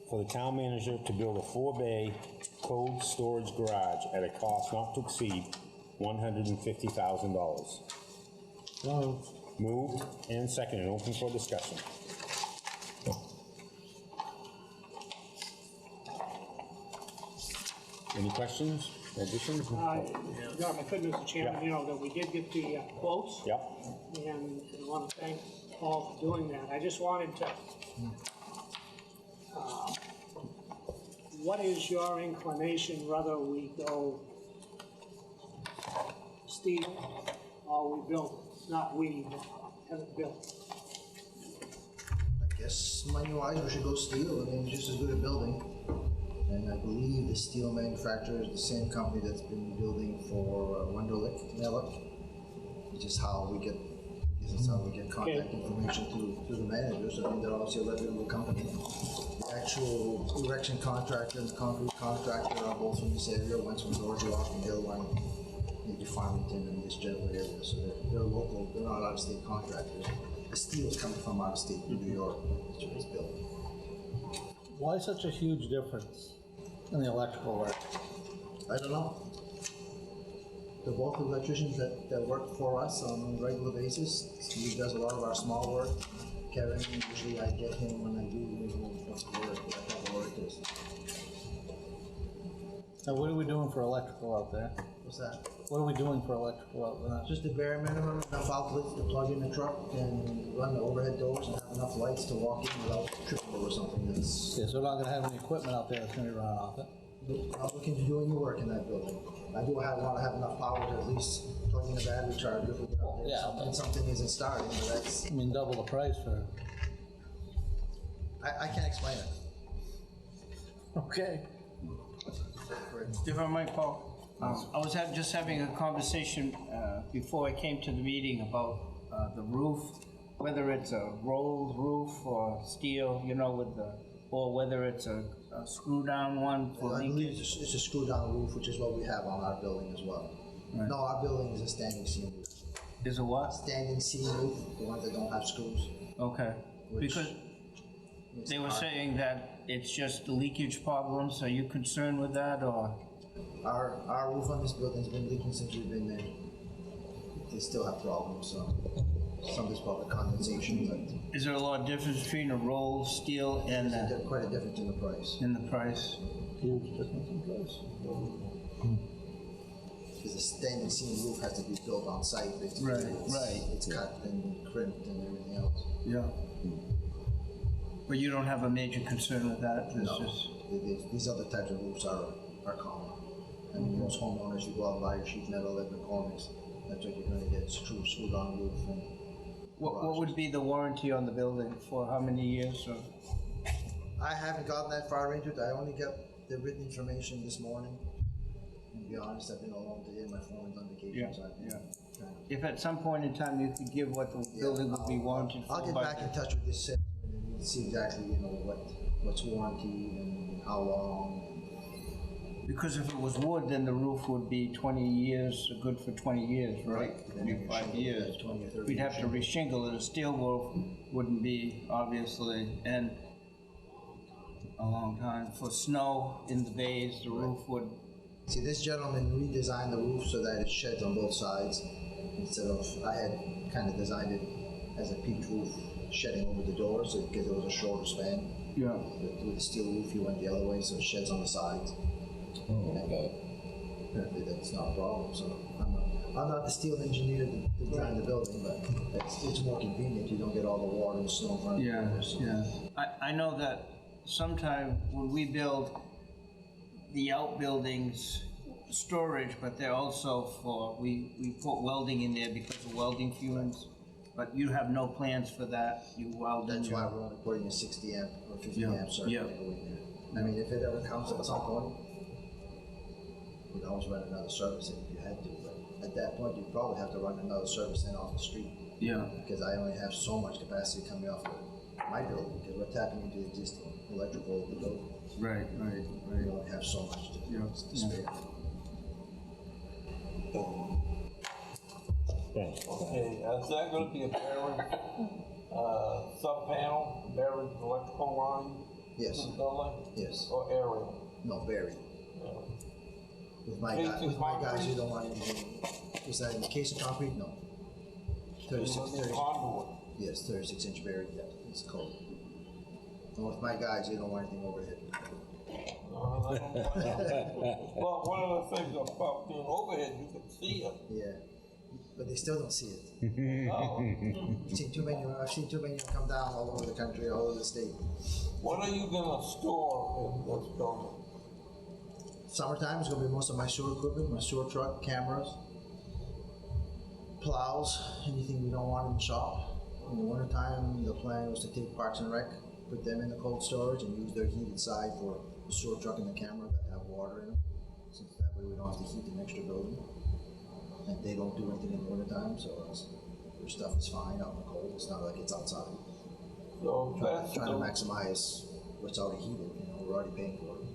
for the town manager to build a 4-bay cold storage garage at a cost not to exceed $150,000. Moved and seconded. Open for discussion. Any questions, additions? If I could, Mr. Chairman, you know, that we did get the quotes. Yep. And I want to thank Paul for doing that. I just wanted to, what is your inclination whether we go steel or we build it? Not we, but have it built. I guess money-wise, we should go steel. I mean, just as good at building. And I believe the steel manufacturer is the same company that's been building for Wunderlich, which is how we get, contact information through the managers. I mean, they're obviously a reputable company. The actual erection contractor and the concrete contractor are both from this area. One's from Georgia, off and the other one maybe Farmington and this general area. So they're local. They're not out-of-state contractors. The steel's coming from out-of-state, from New York, which is built. Why such a huge difference in the electrical work? I don't know. They're both electricians that work for us on a regular basis. Steve does a lot of our small work. Kevin, usually I get him when I do work, what type of work is. Now, what are we doing for electrical out there? What's that? What are we doing for electrical out there? Just the bare minimum, enough outlets to plug in the truck and run the overhead doors and have enough lights to walk in without tripping over something that's... Yeah, so we're not gonna have any equipment out there that's gonna be running off it? I'm looking to do any work in that building. I do want to have enough power to at least plug in a battery charger if we get out there. Yeah, and something isn't starting, but that's... I mean, double the price for... I can't explain it. Okay. If I might, Paul, I was just having a conversation before I came to the meeting about the roof, whether it's a rolled roof or steel, you know, with the, or whether it's a screw-down one for I believe leakage. it's a screw-down roof, which is what we have on our building as well. Right. No, our building is a standing seam roof. Is a what? Standing seam roof, the ones that don't have screws. Okay, Which because is they were hard. saying that it's just the leakage problems. Are you concerned with that, or? Our roof on this building's been leaking since we've been there. They still have problems, so some of this probably condensation, but Is there a lot of difference between a rolled steel and there's quite a difference in the price. in the price? Huge difference in price. Because the standing seam roof has to be built on site, basically. Right, It's- right. It's cut and crimped and everything else. Yeah. But you don't have a major concern with that? It's No, just, these other types of roofs are common. I mean, most homeowners, you go out and buy your sheet metal at McCormick's, that's what you're gonna get, screwed on roof and. what would be the warranty on the building for how many years? Or? I haven't gotten that far into it, I only got the written information this morning. And to be honest, I've been alone today, my foreman's on vacation, so I've been kind of. If at some point in time you could give what the building would be warranted for. I'll get by back in touch with this salesman and see exactly, you know, what's warranted and how long. Because if it was wood, then the roof would be 20 years, good for 20 years, right? Then you 25 shingle years. it, 20 or 30 We'd have to years. reshingle it. A steel roof wouldn't be, obviously, and a long time. For snow in the bays, the roof would. See, this gentleman redesigned the roof so that it sheds on both sides. Instead of, I had kind of designed it as a peaked roof, shedding over the doors, because it was a shorter span. Yeah. With the steel roof, he went the other way, so it sheds on the sides. Apparently that's not a problem, so I'm not the steel engineer that designed the building, but it's more convenient, you don't get all the water and snow from the doors. Yeah. I know that sometime when we build the outbuildings storage, but they're also for, we put welding in there because of welding fumes, but you have no plans for that, you weld in That's your. why we're only putting a 60 amp or 50 Yeah, amp circuit yeah. in there. I mean, if it ever comes at some point, we'd always run another service in if you had to, but at that point, you'd probably have to run another service in off the street. Yeah. Because I only have so much capacity coming off my building, because we're tapping into the existing electrical of the building. Right. We only have so much to spare. Okay, is that gonna be a buried, sub-panel, buried electrical line? Yes. To the building? Yes. Or aerial? No, buried. With my Casing guys, you concrete? don't want anything. Is that in the case of concrete? No. 36, 30, Conduit? yes, 36-inch buried, yeah, it's cold. And with my guys, you don't want anything overhead. Well, one of the things about being overhead, you can see it. Yeah, but they still don't see it. No. I've seen too many come down all over the country, all over the state. What are you gonna store in this building? Summertime is gonna be most of my sewer equipment, my sewer truck, cameras, plows, anything we don't want in the shop. In the wintertime, the plan was to take Parks and Rec, put them in the cold storage and use their heated side for the sewer truck and the camera that have water in them. Since that way we don't have to heat an extra building. And they don't do anything in the wintertime, so their stuff is fine out in the cold. It's not like it's outside. So that's Trying to the, maximize what's already heated, you know, we're already paying for it.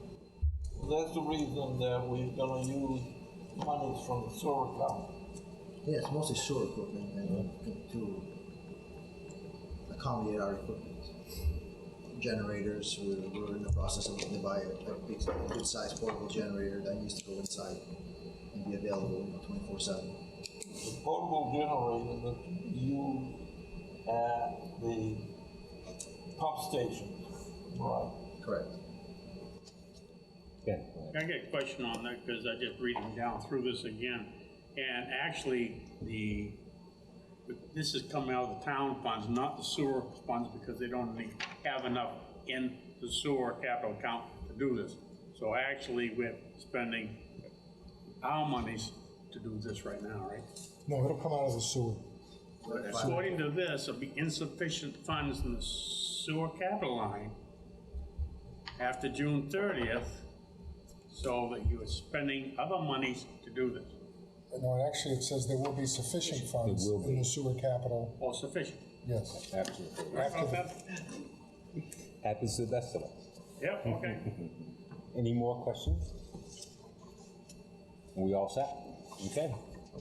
that's the reason that we're gonna use monies from the sewer account. Yeah, it's mostly sewer equipment and to accommodate our equipment. Generators, we're in the process of looking to buy a big, good sized portable generator that needs to go inside and be available 24/7. The portable generator that you use at the pump station, right? Correct. Yeah. I get a question on that because I just reading down through this again. And actually, this is coming out of the town funds, not the sewer funds, because they don't have enough in the sewer capital account to do this. So actually, we're spending our monies to do this right now, right? No, it'll come out of the sewer. According to this, there'll be insufficient funds in the sewer capital line after June 30th. so that you are spending other monies to do this? No, actually, it says there will be sufficient funds in the sewer capital. Or sufficient? Yes. Absolutely. Right about that? Happens to the best of us. Yep, okay. Any more questions? We all set? Okay.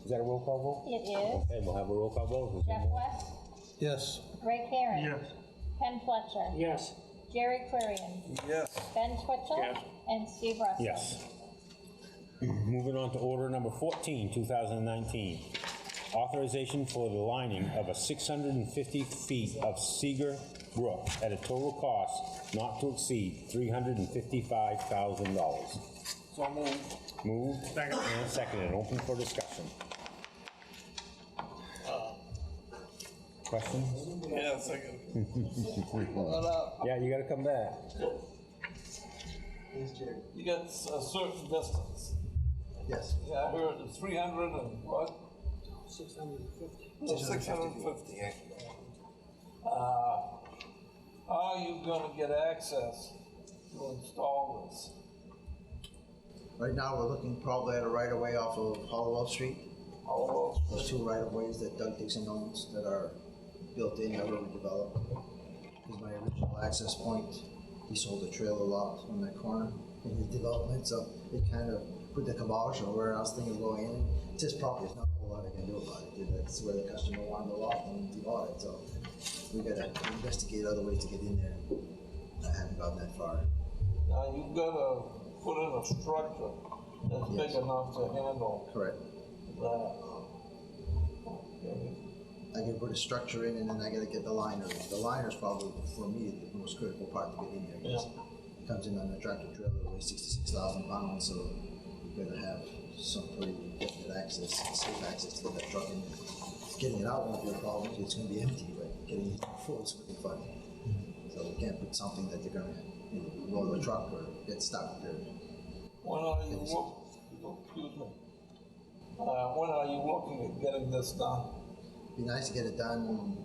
Is that a roll call vote? It is. Okay, we'll have a roll call vote. Is there Jeff more? West, Yes. Ray Karen. Yes. Ken Fletcher. Yes. Jerry Clarion. Yes. Ben Twitchell. Yes. And Steve Russell. Yes. Moving on to order number 14, 2019. Authorization for the lining of a 650 feet of Seeger Brook at a total cost not to exceed $355,000. So moved. Moved Second. and seconded. Open for discussion. Questions? Yeah, second. Yeah, you gotta come back. You got a certain distance. Yes. Yeah, I heard it's 300 and what? 650. 650. How are you gonna get access to install this? Right now, we're looking probably at a right of way off of Hollowell Street. Hollowell? Those two right of ways that Doug Dixon owns that are built in, that were developed. Because my original access point, he sold a trailer lot on that corner in his development, so it kind of put the kibosh on where I was thinking of going in. It's his property, there's not a whole lot I can do about it. That's where the customer wanted the lot and he bought it, so we gotta investigate other ways to get in there. I haven't gotten that far. Now, you've gotta put in a structure that's big enough to handle Correct. that. Okay. I can put a structure in and then I gotta get the liner. The liner's probably, for me, the most critical part to get in here. Because it comes in on a tractor trailer that weighs 66,000 pounds, so you gotta have some pretty definite access, safe access to get that truck in. Getting it out won't be a problem, it's gonna be empty, but getting it full is gonna be fun. So we can't put something that they're gonna, roll the truck or get stuck there. When are you excuse me? When are you looking at getting this done? Be nice to get it done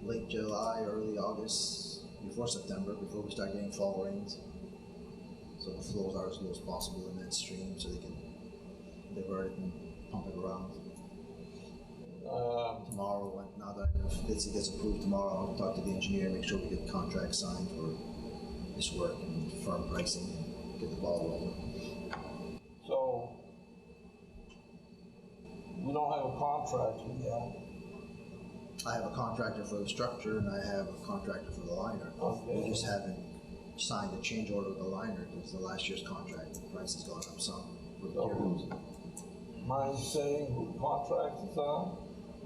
late July, early August, before September, before we start getting fall rains. So the flows are as low as possible in that stream so they can divert it and pump it around. Tomorrow, now that if it gets approved tomorrow, I'll talk to the engineer, make sure we get the contract signed for this work and firm pricing and get the ball rolling. So, we don't have a contractor yet. I have a contractor for the structure and I have a contractor for the liner. Okay. We just haven't signed a change order with the liner because the last year's contract, the price has gone up some for materials. Mind saying who the contractors are?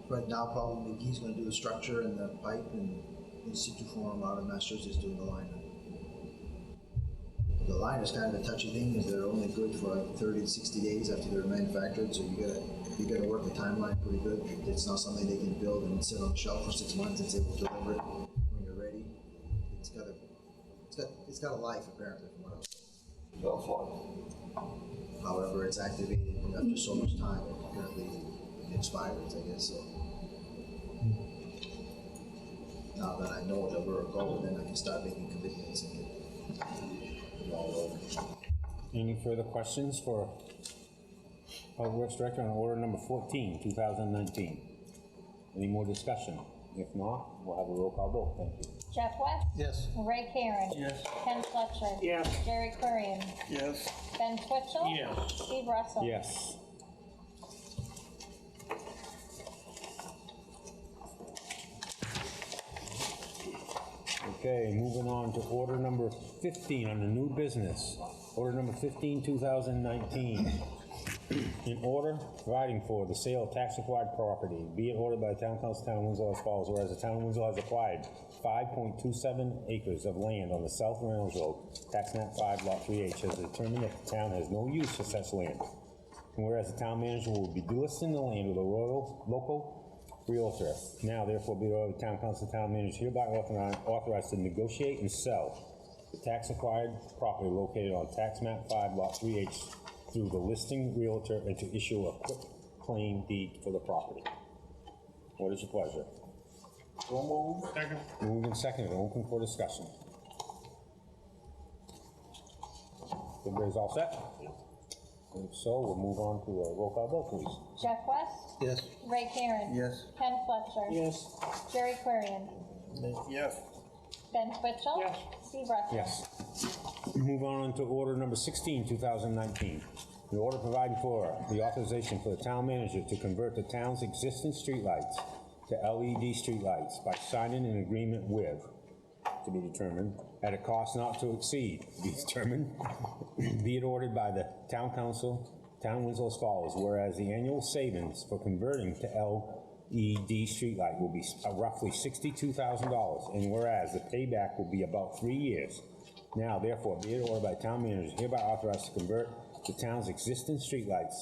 Right now, probably McGee's gonna do the structure and the pipe, and In Situ Forum out of Massachusetts doing the liner. The liner's kind of a touchy thing because they're only good for like 30 to 60 days after they're manufactured, so you gotta work the timeline pretty good. It's not something they can build and sit on the shelf for 6 months and say we'll deliver it when you're ready. It's got a life apparently from what I was told. Shelf life. However, it's activated after so much time, apparently it expires, I guess, so. Now that I know that we're going, then I can start making commitments and get it all over. Any further questions for Public Works Director on order number 14, 2019? Any more discussion? If not, we'll have a roll call vote. Thank you. Jeff West. Yes. Ray Karen. Yes. Ken Fletcher. Yes. Jerry Clarion. Yes. Ben Twitchell. Yes. Steve Russell. Yes. Okay, moving on to order number 15 on the new business. Order number 15, 2019. In order providing for the sale of tax-acquired property, be it ordered by the Town Council, Town of Winslow as follows, whereas the Town of Winslow has acquired 5.27 acres of land on the South Reynolds Road, tax map 5, lot 3H, has determined that the town has no use for such land. And whereas the town manager will be delisting the land with a local realtor. Now, therefore, be it ordered the Town Council, Town manager hereby authorized to negotiate and sell the tax-acquired property located on tax map 5, lot 3H through the listing realtor and to issue a quick claim deed for the property. What is your pleasure? So moved. Second. Moved and seconded, open for discussion. Everybody's all set? If so, we'll move on to a roll call vote, please. Jeff West? Yes. Ray Karen? Yes. Ken Fletcher? Yes. Jerry Querian? Yes. Ben Twitchell? Yes. Steve Russell? Yes. Move on to order number 16, 2019. The order providing for the authorization for the town manager to convert the town's existing streetlights to LED streetlights by signing an agreement with, to be determined, at a cost not to exceed, to be determined, be it ordered by the town council, town Winslow as follows, whereas the annual savings for converting to LED streetlight will be roughly $62,000, and whereas the payback will be about 3 years. Now, therefore, be it ordered by town manager hereby authorized to convert the town's existing streetlights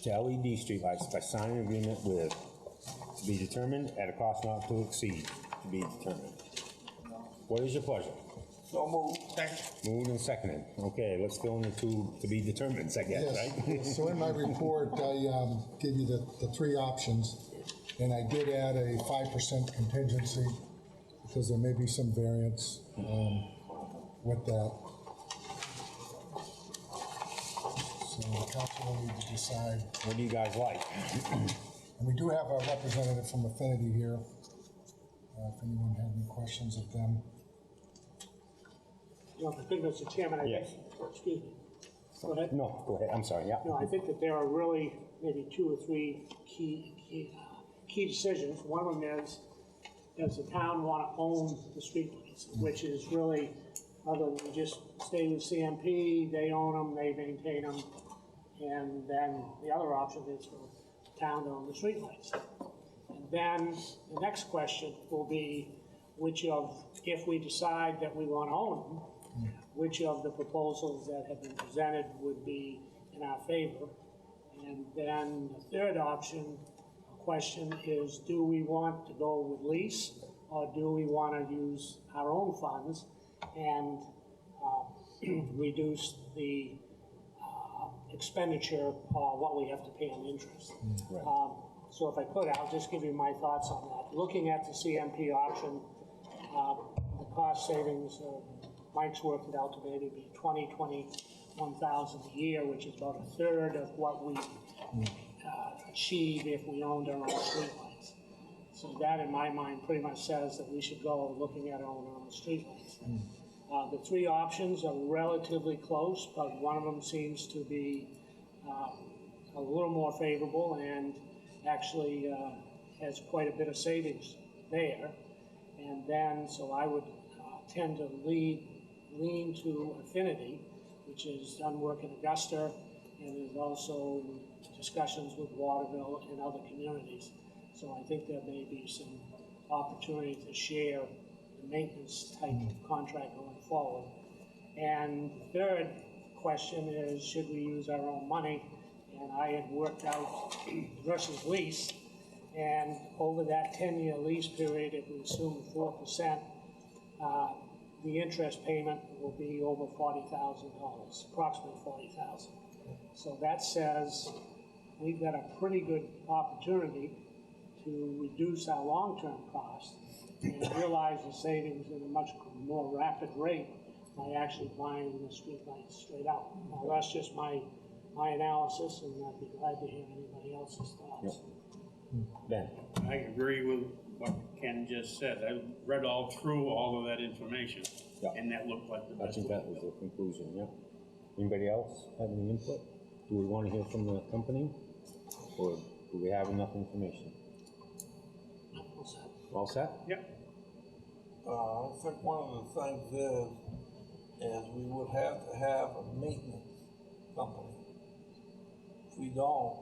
to LED streetlights by signing an agreement with, to be determined at a cost not to exceed, to be determined. What is your pleasure? So moved. Moved and seconded. Okay, let's go into to be determined, I guess, Yes. right? So in my report, I gave you the three options, and I did add a 5% contingency because there may be some variance with that. So the council will need to decide. What do you guys like? And we do have a representative from Affinity here. If anyone had any questions of them. You know, I think, Mr. Chairman, I Yes. think, excuse me. Go ahead. No, go ahead. I'm sorry, yeah. No, I think that there are really maybe 2 or 3 key decisions. One of them is, does the town want to own the streetlights, which is really, other than just stay with CMP, they own them, they maintain them, and then the other option is for the town to own the streetlights. And then the next question will be, which of, if we decide that we want to own them, which of the proposals that have been presented would be in our favor? And then the third question is, do we want to go with lease, or do we want to use our own funds and reduce the expenditure or what we have to pay on interest? Right. So if I could, I'll just give you my thoughts on that. Looking at the CMP option, the cost savings, Mike's worked it out to maybe be $21,000 a year, which is about a third of what we achieve if we owned our own streetlights. So that, in my mind, pretty much says that we should go looking at our own streetlights. The 3 options are relatively close, but one of them seems to be a little more favorable and actually has quite a bit of savings there. And then, so I would tend to lean to Affinity, which is done work in Augusta and is also in discussions with Waterville and other communities. So I think there may be some opportunity to share the maintenance type of contract going forward. And the third question is, should we use our own money? And I had worked out versus lease, and over that 10-year lease period, if we assume 4%, the interest payment will be over $40,000, approximately $40,000. So that says we've got a pretty good opportunity to reduce our long-term cost and realize the savings at a much more rapid rate by actually buying the streetlights straight out. Now, that's just my analysis, and I'd be glad to hear anybody else's thoughts. Ben? I agree with what Ken just said. I read all through all of that information, and that looked like the I best. think that was the conclusion, yeah. Anybody else have any input? Do we want to hear from the company, or do we have enough information? All set. All set? Yep. I think one of the things is we would have to have a maintenance company. If we don't,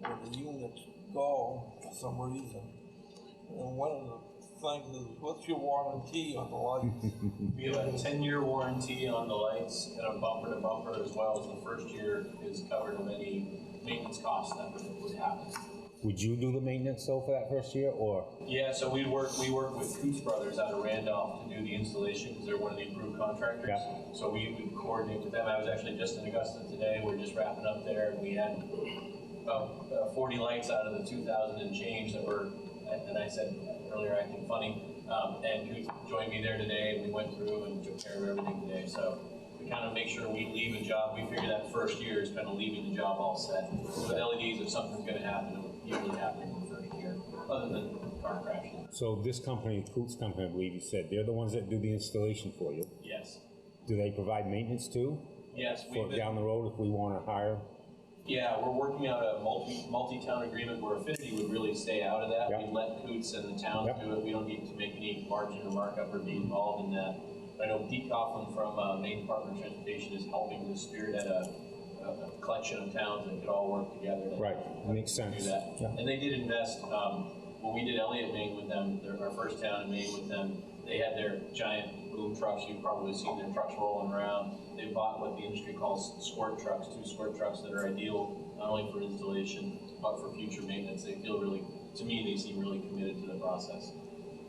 where the units go for some reason, and one of the things is, what's your warranty on the lights? We have a 10-year warranty on the lights and a bumper to bumper, as well as the first year is covered of any maintenance costs that would happen. Would you do the maintenance though for that first year, or? Yeah, so we work with Coots Brothers out of Randolph to do the installation because they're one of the approved contractors. Yeah. So we coordinate with them. I was actually just in Augusta today. We're just wrapping up there, and we had about 40 lights out of the 2,000 and change that were, and I said earlier, acting funny. And Coots joined me there today, and we went through and took care of everything today. So we kind of make sure we leave a job, we figure that first year is kind of leaving the job all set. With LEDs, if something's gonna happen, it would usually happen in the first year, other than car crash. So this company, Coots Company, I believe you said, they're the ones that do the installation for you? Yes. Do they provide maintenance too? Yes. For down the road if we want to hire? Yeah, we're working out a multi-town agreement where Affinity would really stay out of that. We let Coots and the towns do it. We don't need to make any margin or markup or be involved in that. But I know Pete Coughlin from Maine Department of Transportation is helping to spearhead a collection of towns that could all work together. Right, makes sense. Do that. And they did invest, when we did Elliott, Maine with them, our first town in Maine with them, they had their giant boom trucks. You've probably seen their trucks rolling around. They bought what the industry calls squirt trucks, 2 squirt trucks that are ideal not only for installation, but for future maintenance. They feel really, to me, they seem really committed to the process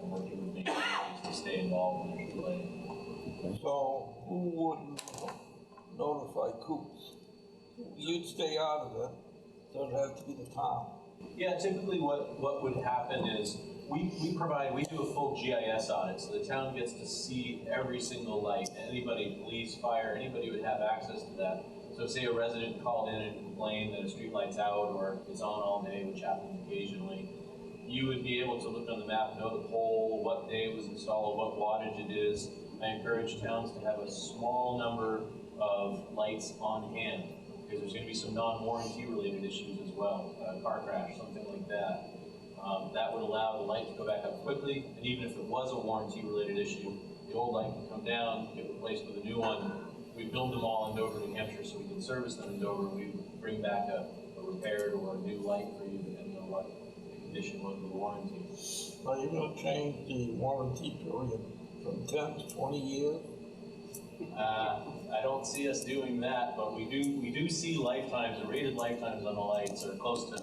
and working with maintenance to stay involved in the play. So who would notify Coops? You'd stay out of it, so it'd have to be the town. Yeah, typically what would happen is we do a full GIS audit, so the town gets to see every single light. Anybody, police, fire, anybody would have access to that. So say a resident called in and complained that a street light's out or it's on all day, which happens occasionally, you would be able to look on the map, know the pole, what day it was installed, what wattage it is. I encourage towns to have a small number of lights on hand, because there's going to be some non-warranty related issues as well, car crash, something like that. That would allow the light to go back up quickly, and even if it was a warranty related issue, the old light can come down, get replaced with a new one. We build them all in Dover, New Hampshire, so we can service them in Dover. We bring back a repaired or a new light for you, depending on what the condition was with the warranty. Are you going to change the warranty period from 10 to 20 years? I don't see us doing that, but we do see lifetimes, the rated lifetimes on the lights are close to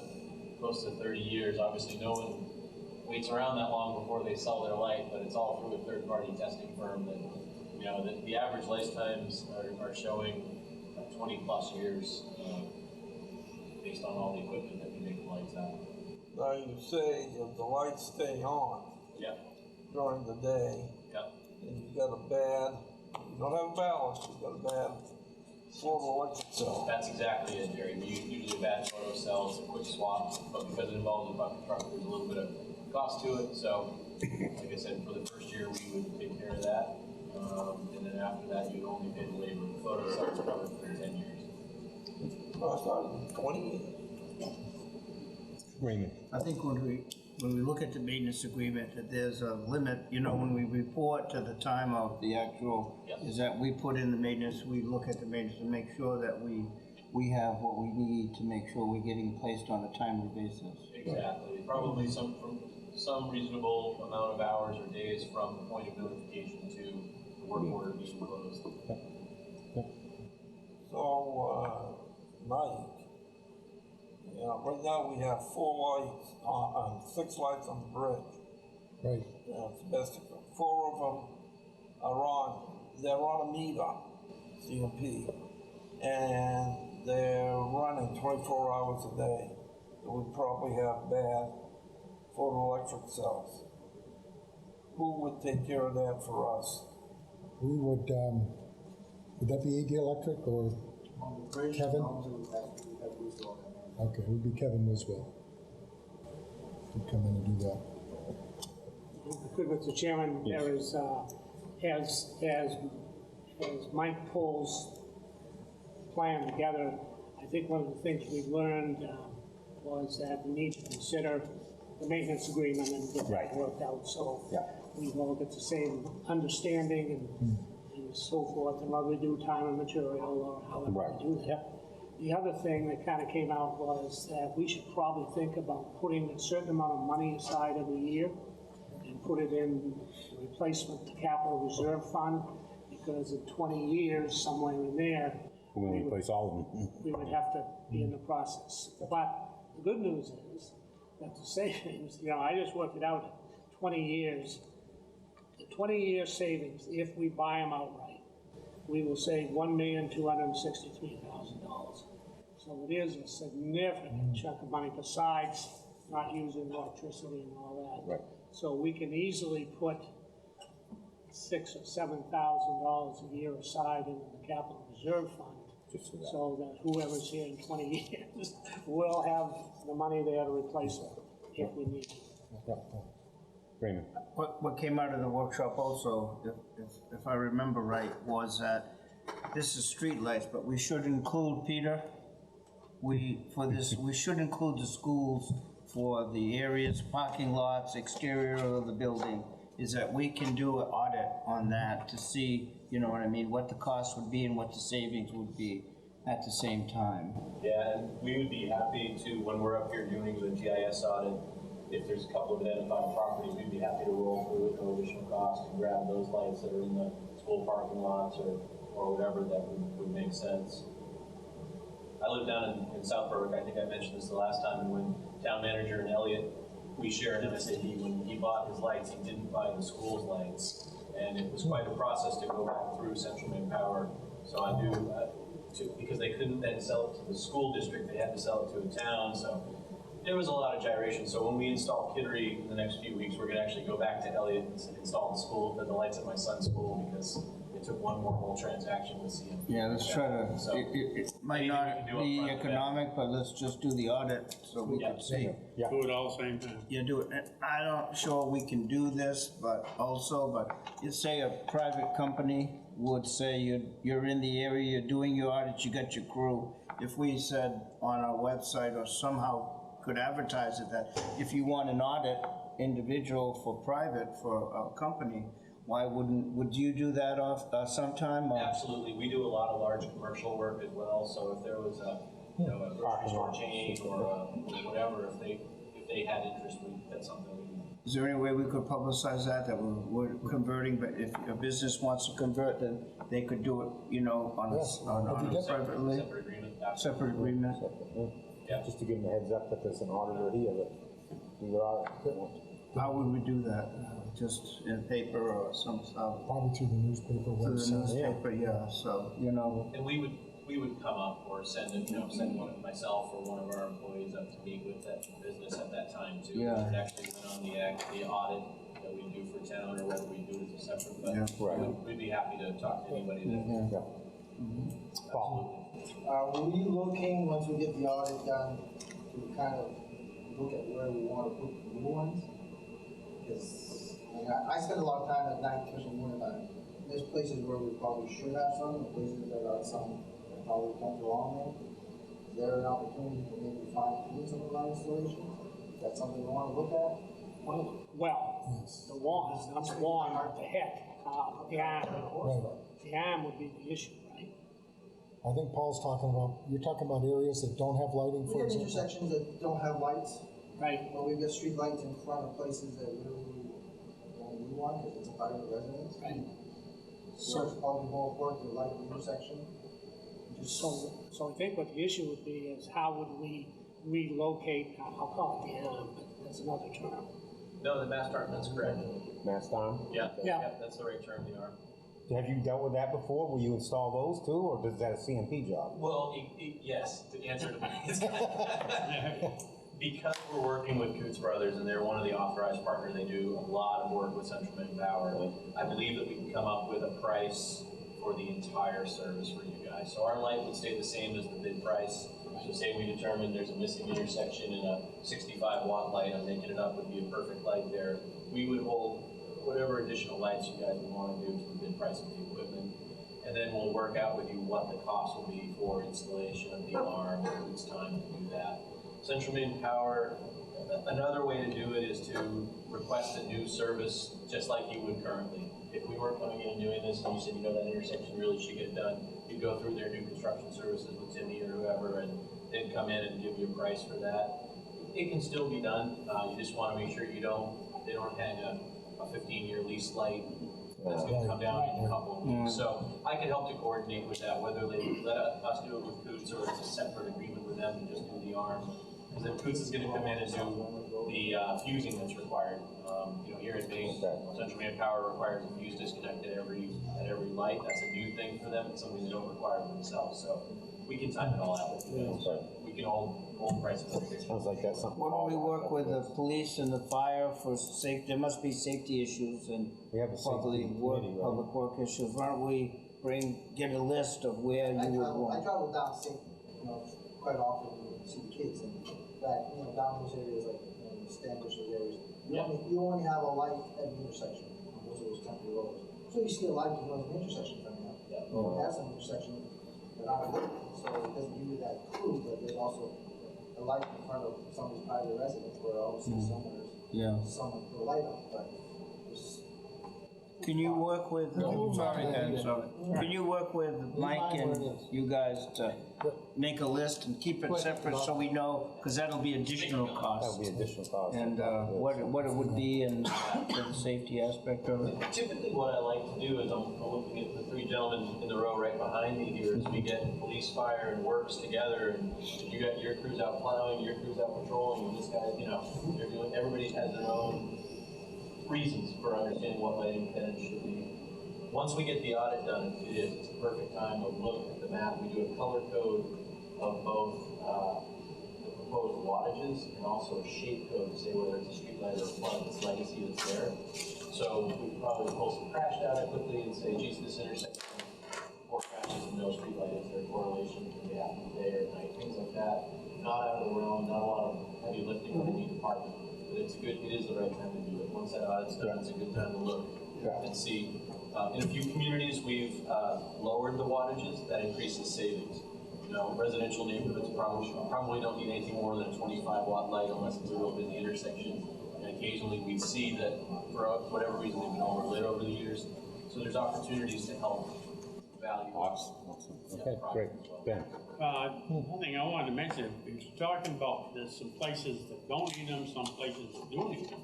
30 years. Obviously, no one waits around that long before they sell their light, but it's all through a third-party testing firm that, you know, the average lifetimes are showing 20+ years based on all the equipment that we make the lights out. Now you say if the lights stay on during the day, and you got a bad, you don't have a ballast, you got a bad photoelectric cell. That's exactly it, Jerry. We usually bad photo cells, a quick swap, but because it involves a bucket truck, there's a little bit of cost to it. So, like I said, for the first year, we would take care of that. And then after that, you'd only pay the labor. The photo cells are covered for 10 years. No, I started 20 years. Raymond. I think when we look at the maintenance agreement, that there's a limit, you know, when we report to the time of the actual, is that we put in the maintenance, we look at the maintenance to make sure that we have what we need to make sure we're getting placed on a timely basis. Exactly. Probably some reasonable amount of hours or days from the point of notification to the work order being closed. So, Mike, right now we have 4 lights on 6 lights on the bridge. Right. It's best, 4 of them they're on a meter, CMP, and they're running 24 hours a day. So we probably have bad photoelectric cells. Who would take care of that for us? We would that be AD Electric or Kevin? Okay, it would be Kevin Wiswell. He'd come in and do that. Good, Mr. Chairman, there is, as Mike pulls plan together, I think one of the things we learned was that we need to consider the maintenance agreement and get that worked out. So we all get the same understanding and so forth, and whether we do time and material or however we do that. The other thing that kind of came out was that we should probably think about putting a certain amount of money aside every year and put it in the replacement capital reserve fund, because in 20 years, somewhere in there, we're going to replace all of them. we would have to be in the process. But the good news is that the savings, I just worked it out, 20 years, the 20-year savings, if we buy them outright, we will save $1,263,000. So it is a significant chunk of money besides not using electricity and all that. So we can easily put $6,000 or $7,000 a year aside into the capital reserve fund, so that whoever's here in 20 years will have the money there to replace it if we need it. Raymond? What came out of the workshop also, if I remember right, was that this is streetlights, but we should include, Peter, we should include the schools for the areas, parking lots, exterior of the building, is that we can do an audit on that to see, you know what I mean, what the cost would be and what the savings would be at the same time. Yeah, and we would be happy to, when we're up here doing the GIS audit, if there's a couple of identified properties, we'd be happy to roll through with no additional cost and grab those lights that are in the school parking lots or whatever that would make sense. I live down in South Berwick. I think I mentioned this the last time, and when town manager and Elliot, we share an MSAD. When he bought his lights, he didn't buy the school's lights, and it was quite a process to go back through Central Maine Power. So I do, because they couldn't then sell it to the school district, they had to sell it to a town, so there was a lot of gyration. So when we install Kittery in the next few weeks, we're gonna actually go back to Elliot and install the lights at my son's school, because it took one more whole transaction to see him. Yeah, let's try to, So, it might not be economic, but let's just do the audit so we can see. Yeah. Do it all same time. You do it, and I'm not sure we can do this, but you say a private company would say you're in the area, you're doing your audit, you got your crew. If we said on our website or somehow could advertise it that if you want an audit individual for private, for a company, would you do that sometime? Absolutely, we do a lot of large commercial work as well, so if there was a grocery store chain or whatever, if they had interest, that's something we do. Is there any way we could publicize that we're converting, but if a business wants to convert, then they could do it, on a privately? Separate agreement. Yeah. Just to give them a heads up that there's an auditor here that do your audit. How would we do that? Just in paper or some stuff? Probably through the newspaper Through the website. newspaper, yeah, so, And we would come up or send one of myself or one of our employees up to meet with that business at that time too. Yeah. It actually went on the audit that we do for town, or whether we do it as a separate, but Yeah. we'd be happy to talk to anybody that. Yeah. Absolutely. Were you looking, once we get the audit done, to kind of look at where we want to put the new ones? Because I spend a lot of time at night, especially in the winter time. There's places where we probably should have some, and places that are some that probably can't go on there. Is there an opportunity to maybe fine-tune some of our installations? Is that something we want to look at? Well, the one, number one, the head, the arm. The arm would be the issue, right? I think Paul's you're talking about areas that don't have lighting, We for have example? intersections that don't have lights. Right. But we've got street lights in front of places that really don't need one because it's a private residence. Right. So it's probably more important to light the intersection. So I think what the issue would be is how would we relocate, I'll call it the arm, but that's another term. No, the mast arm, that's correct. Mast arm? Yeah, Yeah. that's the right term, the arm. Have you dealt with that before? Will you install those too, or is that a CMP job? Well, yes, to answer because we're working with Coots Brothers and they're one of the authorized partners, they do a lot of work with Central Maine Power. I believe that we can come up with a price for the entire service for you guys. So our light would stay the same as the bid price. So say we determine there's a missing intersection and a 65-watt light, I'm making it up, would be a perfect light there. We would hold whatever additional lights you guys would want to do to the bid price of the equipment. And then we'll work out with you what the cost will be for installation of the alarm and it's time to do that. Central Maine Power, another way to do it is to request a new service just like you would currently. If we weren't coming in and doing this and you said, that intersection really should get done, you'd go through their new construction services with Timmy or whoever and they'd come in and give you a price for that. It can still be done. You just want to make sure they don't hang a 15-year lease light that's going to come down in a couple of weeks. So I can help to coordinate with that, whether they let us do it with Coots or it's a separate agreement with them to just do the arm. Because then Coots is going to come in and do the fusing that's required. Here in Maine, Central Maine Power requires a fuse disconnect at every light. That's a new thing for them. It's something they don't require for themselves. So we can time it all out with you guys. We can hold prices up. Sounds like that's something. Why don't we work with the police and the fire for safety? There must be safety issues and We have a safety public work, committee, right? public work issues. Why don't we get a list of where you would I want? travel downstate, quite often to see the kids, and that, down those areas, like, Stanbridge, those areas, you only have a light at the intersection on most of those country roads. So you see a light, you know, there's an intersection coming up. You have some intersection that aren't, so it doesn't give you that clue, but there's also a light in front of somebody's private residence where obviously someone put a light on, but it's. Can you work with, Can you work with Mike and you guys to make a list and keep it separate so we know, because that'll be additional costs. That'll be additional cost. And what it would be and the safety aspect of it. Typically, what I like to do is I'm looking at the three gentlemen in the row right behind me here, is we get police, fire, and works together, and you got your crews out plowing, your crews out patrolling, and this guy, they're doing, everybody has their own reasons for understanding what lighting can should be. Once we get the audit done, it's a perfect time to look at the map. We do a color code of both the proposed wattages and also a shape code to say whether it's a street light or a flood, this legacy that's there. So we can probably pull some crash data quickly and say, geez, this intersection, 4 crashes and no street light, is there a correlation? Can they happen day or night? Things like that. Not out of the realm, not a lot of heavy lifting from any department. But it is the right time to do it. Once that audit's done, it's a good time to look and see. In a few communities, we've lowered the wattages. That increases savings. Residential neighborhoods probably don't need anything more than a 25-watt light unless it's a real busy intersection. And occasionally we see that for whatever reason they've been overlit over the years. So there's opportunities to help value. Awesome. Okay, great. Ben. One thing I wanted to mention, if you're talking about there's some places that don't need them, some places that do need them.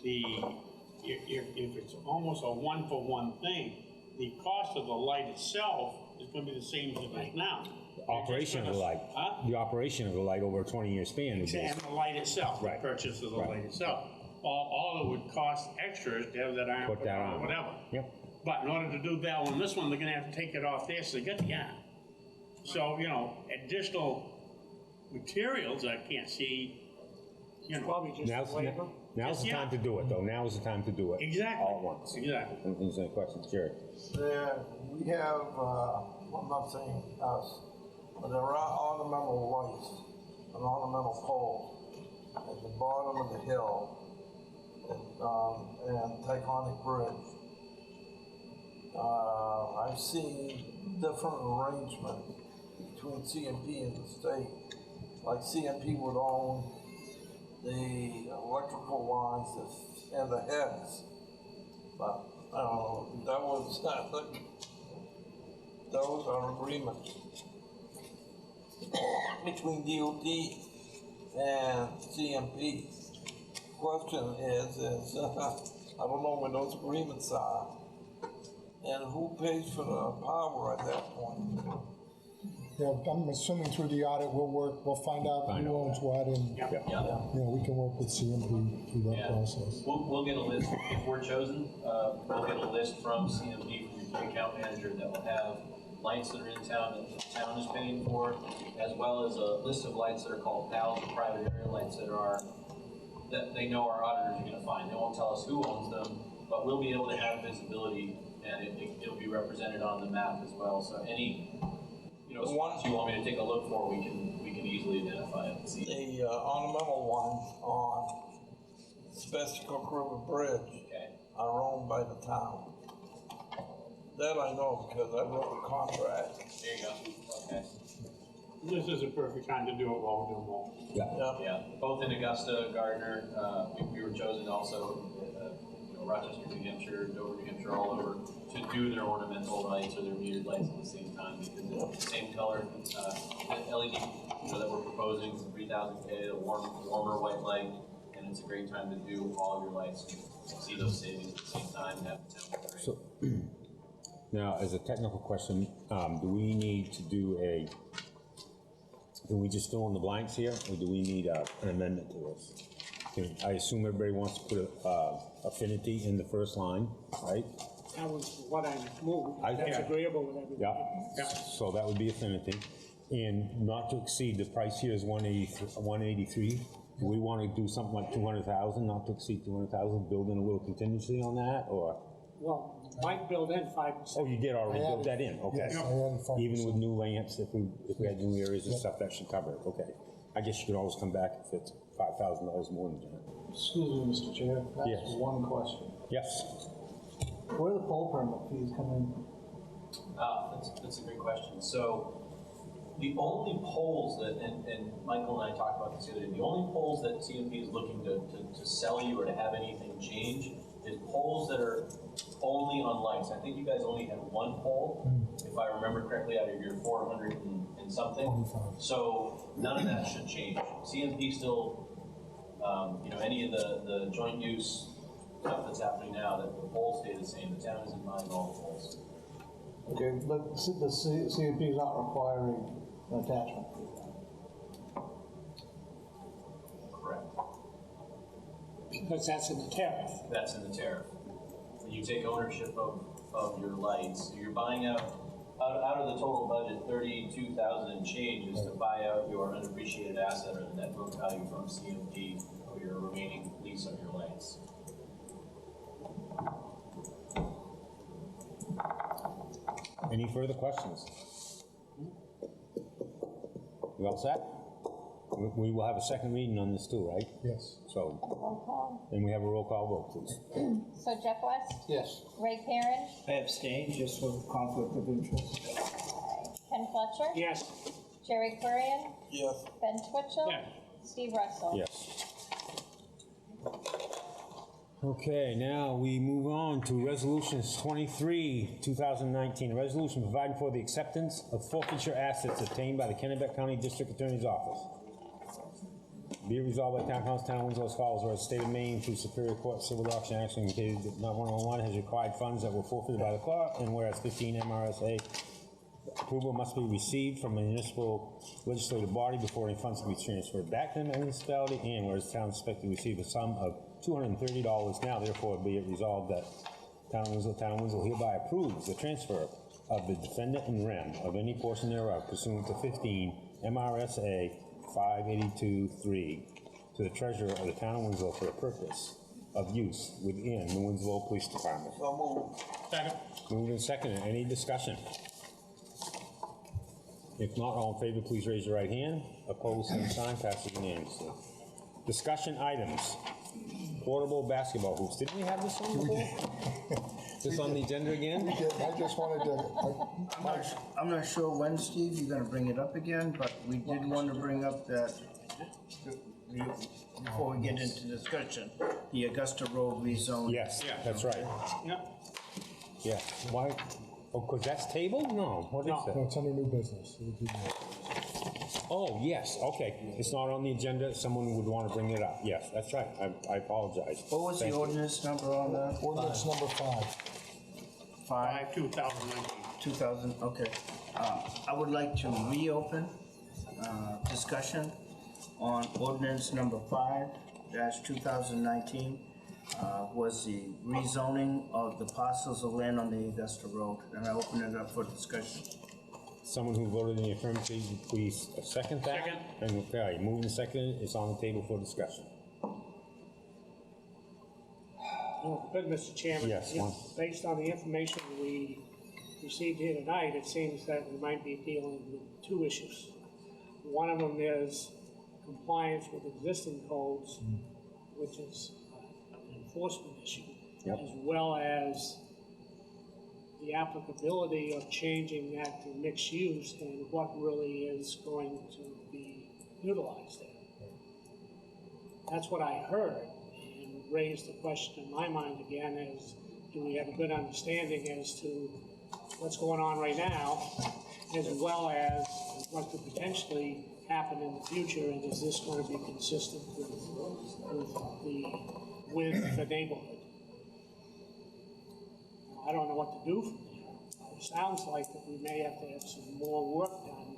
If it's almost a one-for-one thing, the cost of the light itself is going to be the same as it is now. The operation of the light. The operation of the light over a 20-year span. And the light itself, right. The purchase of the light itself. All it would cost extra is to have that iron Put that on. or whatever. Yep. But in order to do that on this one, they're going to have to take it off there, so they get the iron. So, additional materials I can't see, Probably just labor. Now's the time to do it, though. Now is the time to do it. Exactly. All at once. Exactly. Any questions? Jerry? We have, I'm not saying us, but there are ornamental lights, an ornamental pole at the bottom of the hill and Taconic Bridge. I've seen different arrangements between CMP and the state. Like CMP would own the electrical lines and the heads, but that was our agreement between DOT and CMP. Question is I don't know where those agreements are, and who pays for the power at that point? Yeah, I'm assuming through the audit, we'll find out who owns what, and, we can work with CMP through that process. We'll get a list, if we're chosen, we'll get a list from CMP, from your account manager, that will have lights that are in town that the town is paying for, as well as a list of lights that are called PALs, private area lights that they know our auditors are gonna find. They won't tell us who owns them, but we'll be able to have visibility, and it'll be represented on the map as well. So any spots you want me to take a look for, we can easily identify it and see. The ornamental ones on Spescook River Bridge are owned by the town. That I know because I wrote the contract. There you go. Okay. This is a perfect time to do it while we're doing more. Yeah. Both in Augusta, Gardner, we were chosen also, Rochester, New Hampshire, Dover, New Hampshire, all over, to do their ornamental lights or their metered lights at the same time, because it's the same color. The LED that we're proposing, 3000K, a warmer white light, and it's a great time to do all your lights and see those savings at the same time and have the town look great. So, now, as a technical question, do we need to do can we just fill in the blanks here, or do we need an amendment to this? I assume everybody wants to put affinity in the first line, right? That was what I moved. That's agreeable with everybody. Yeah. So that would be affinity. And not to exceed, the price here is 183. Do we want to do something like 200,000, not to exceed 200,000, build in a little contingency on that, or? Well, might build in 5%. Oh, you did already build that in, okay. Yes, I added 5%. Even with new lamps, if we had new areas and stuff, that should cover it, okay. I guess you could always come back if it's $5,000 more than that. Excuse me, Mr. Chair. That's Yes. one question. Yes. Where do the poll permit fees come in? That's a great question. So the only polls that, and Michael and I talked about this the other day, the only polls that CMP is looking to sell you or to have anything change is polls that are only on lights. I think you guys only have one poll, if I remember correctly, out of your 400 and something. 25. So none of that should change. CMP still, any of the joint use stuff that's happening now, that the polls stay the same. The town isn't buying all the polls. Okay, but the CMP is not requiring an attachment fee. Correct. Because that's in the tariff. That's in the tariff. When you take ownership of your lights, you're buying out of the total budget, 32,000 and change is to buy out your undepreciated asset or the net book value from CMP or your remaining lease on your lights. Any further questions? You all set? We will have a second reading on this too, right? Yes. So, Roll call. then we have a roll call vote, please. So Jeff West, Yes. Ray Karen, I abstain just for conflict of interest. Ken Fletcher, Yes. Jerry Kurian, Yes. Ben Twitchell, Yes. Steve Russell. Yes. Okay, now we move on to resolutions 23, 2019. A resolution providing for the acceptance of forfeiture assets obtained by the Kennebec County District Attorney's Office. Be it resolved by Town Council, Town of Winslow as follows, whereas the State of Maine through Superior Court Civil Auction Action indicated that 9101 has required funds that were forfeited by the court, and whereas 15 MRSA approval must be received from a municipal legislative body before any funds can be transferred back to the municipality, and whereas the town is expected to receive a sum of $230 now, therefore be it resolved that Town of Winslow hereby approves the transfer of the defendant in rem of any portion thereof pursuant to 15 MRSA 582(3) to the treasurer of the Town of Winslow for the purpose of use within the Winslow Police Department. So moved. Second. Moved and seconded. Any discussion? If not, all in favor, please raise your right hand. Opposed, same sign. Passes unanimously. Discussion items. Portable basketball hoops. Didn't we have this one before? Is this on the agenda again? I just wanted to, I'm not sure when, Steve, you're gonna bring it up again, but we did want to bring up that, before we get into discussion, the Augusta Road rezone. Yes, that's right. Yeah. Yeah. Why? Oh, because that's tabled? No. What is No. that? no, it's under new business. It would be more. Oh, yes. Okay. It's not on the agenda. Someone would want to bring it up. Yes, that's right. I apologize. What was the Thank you. ordinance number on that? Ordinance number 5. 2019. 2000, okay. I would like to reopen discussion on ordinance number 5-2019. Was the rezoning of the parcels of land on the Augusta Road, and I open it up for discussion. Someone who voted in the affirmative, please second that. Second. And okay, moving second, it's on the table for discussion. Good, Mr. Chairman. Yes, Yeah, one. Based on the information we received here tonight, it seems that we might be dealing with two issues. One of them is compliance with existing codes, which is an enforcement issue, Yep. as well as the applicability of changing that to mixed use and what really is going to be utilized there. That's what I heard, and raised the question in my mind again is, do we have a good understanding as to what's going on right now, as well as what could potentially happen in the future, and is this going to be consistent with the neighborhood? I don't know what to do from there. It sounds like that we may have to have some more work done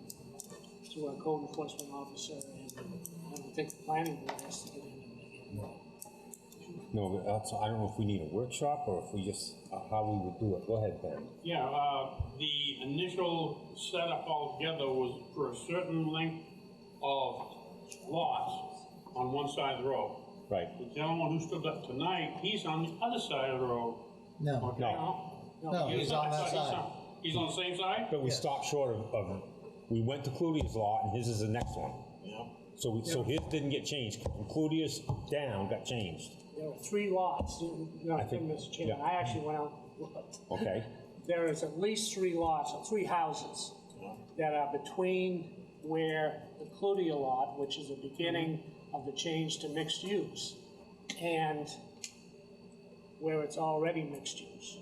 to our code enforcement officer, and I don't think the planning board has to get into it again. No, but I don't know if we need a workshop or if we just, how we would do it. Go ahead, Ben. Yeah, the initial setup altogether was for a certain length of lots on one side of the road. Right. The gentleman who stood up tonight, he's on the other side of the road. No. Okay, No, he's on that side. He's on the same side? But we stopped short of, we went to Cludier's lot and his is the next one. Yeah. So his didn't get changed. From Cludier's down got changed. There are 3 lots, Mr. Chairman, I actually went out. Okay. There is at least 3 lots, or 3 houses, that are between where the Cloutier lot, which is the beginning of the change to mixed use, and where it's already mixed use.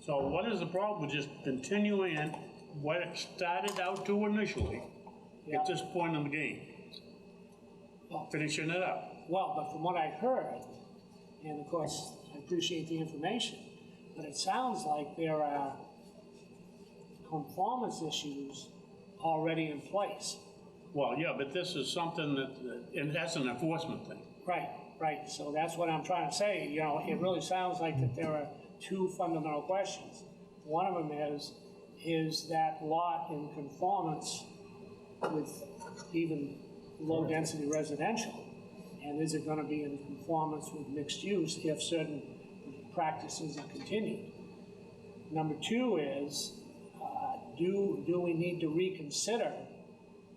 So what is the problem with just continuing what it started out to initially at this point in the game? Finishing it up. Well, but from what I heard, and of course, I appreciate the information, but it sounds like there are conformance issues already in place. Well, yeah, but this is something and that's an enforcement thing. Right, so that's what I'm trying to say, it really sounds like that there are 2 fundamental questions. One of them is that lot in conformance with even low-density residential? And is it gonna be in conformance with mixed use if certain practices are continued? Number 2 is, do we need to reconsider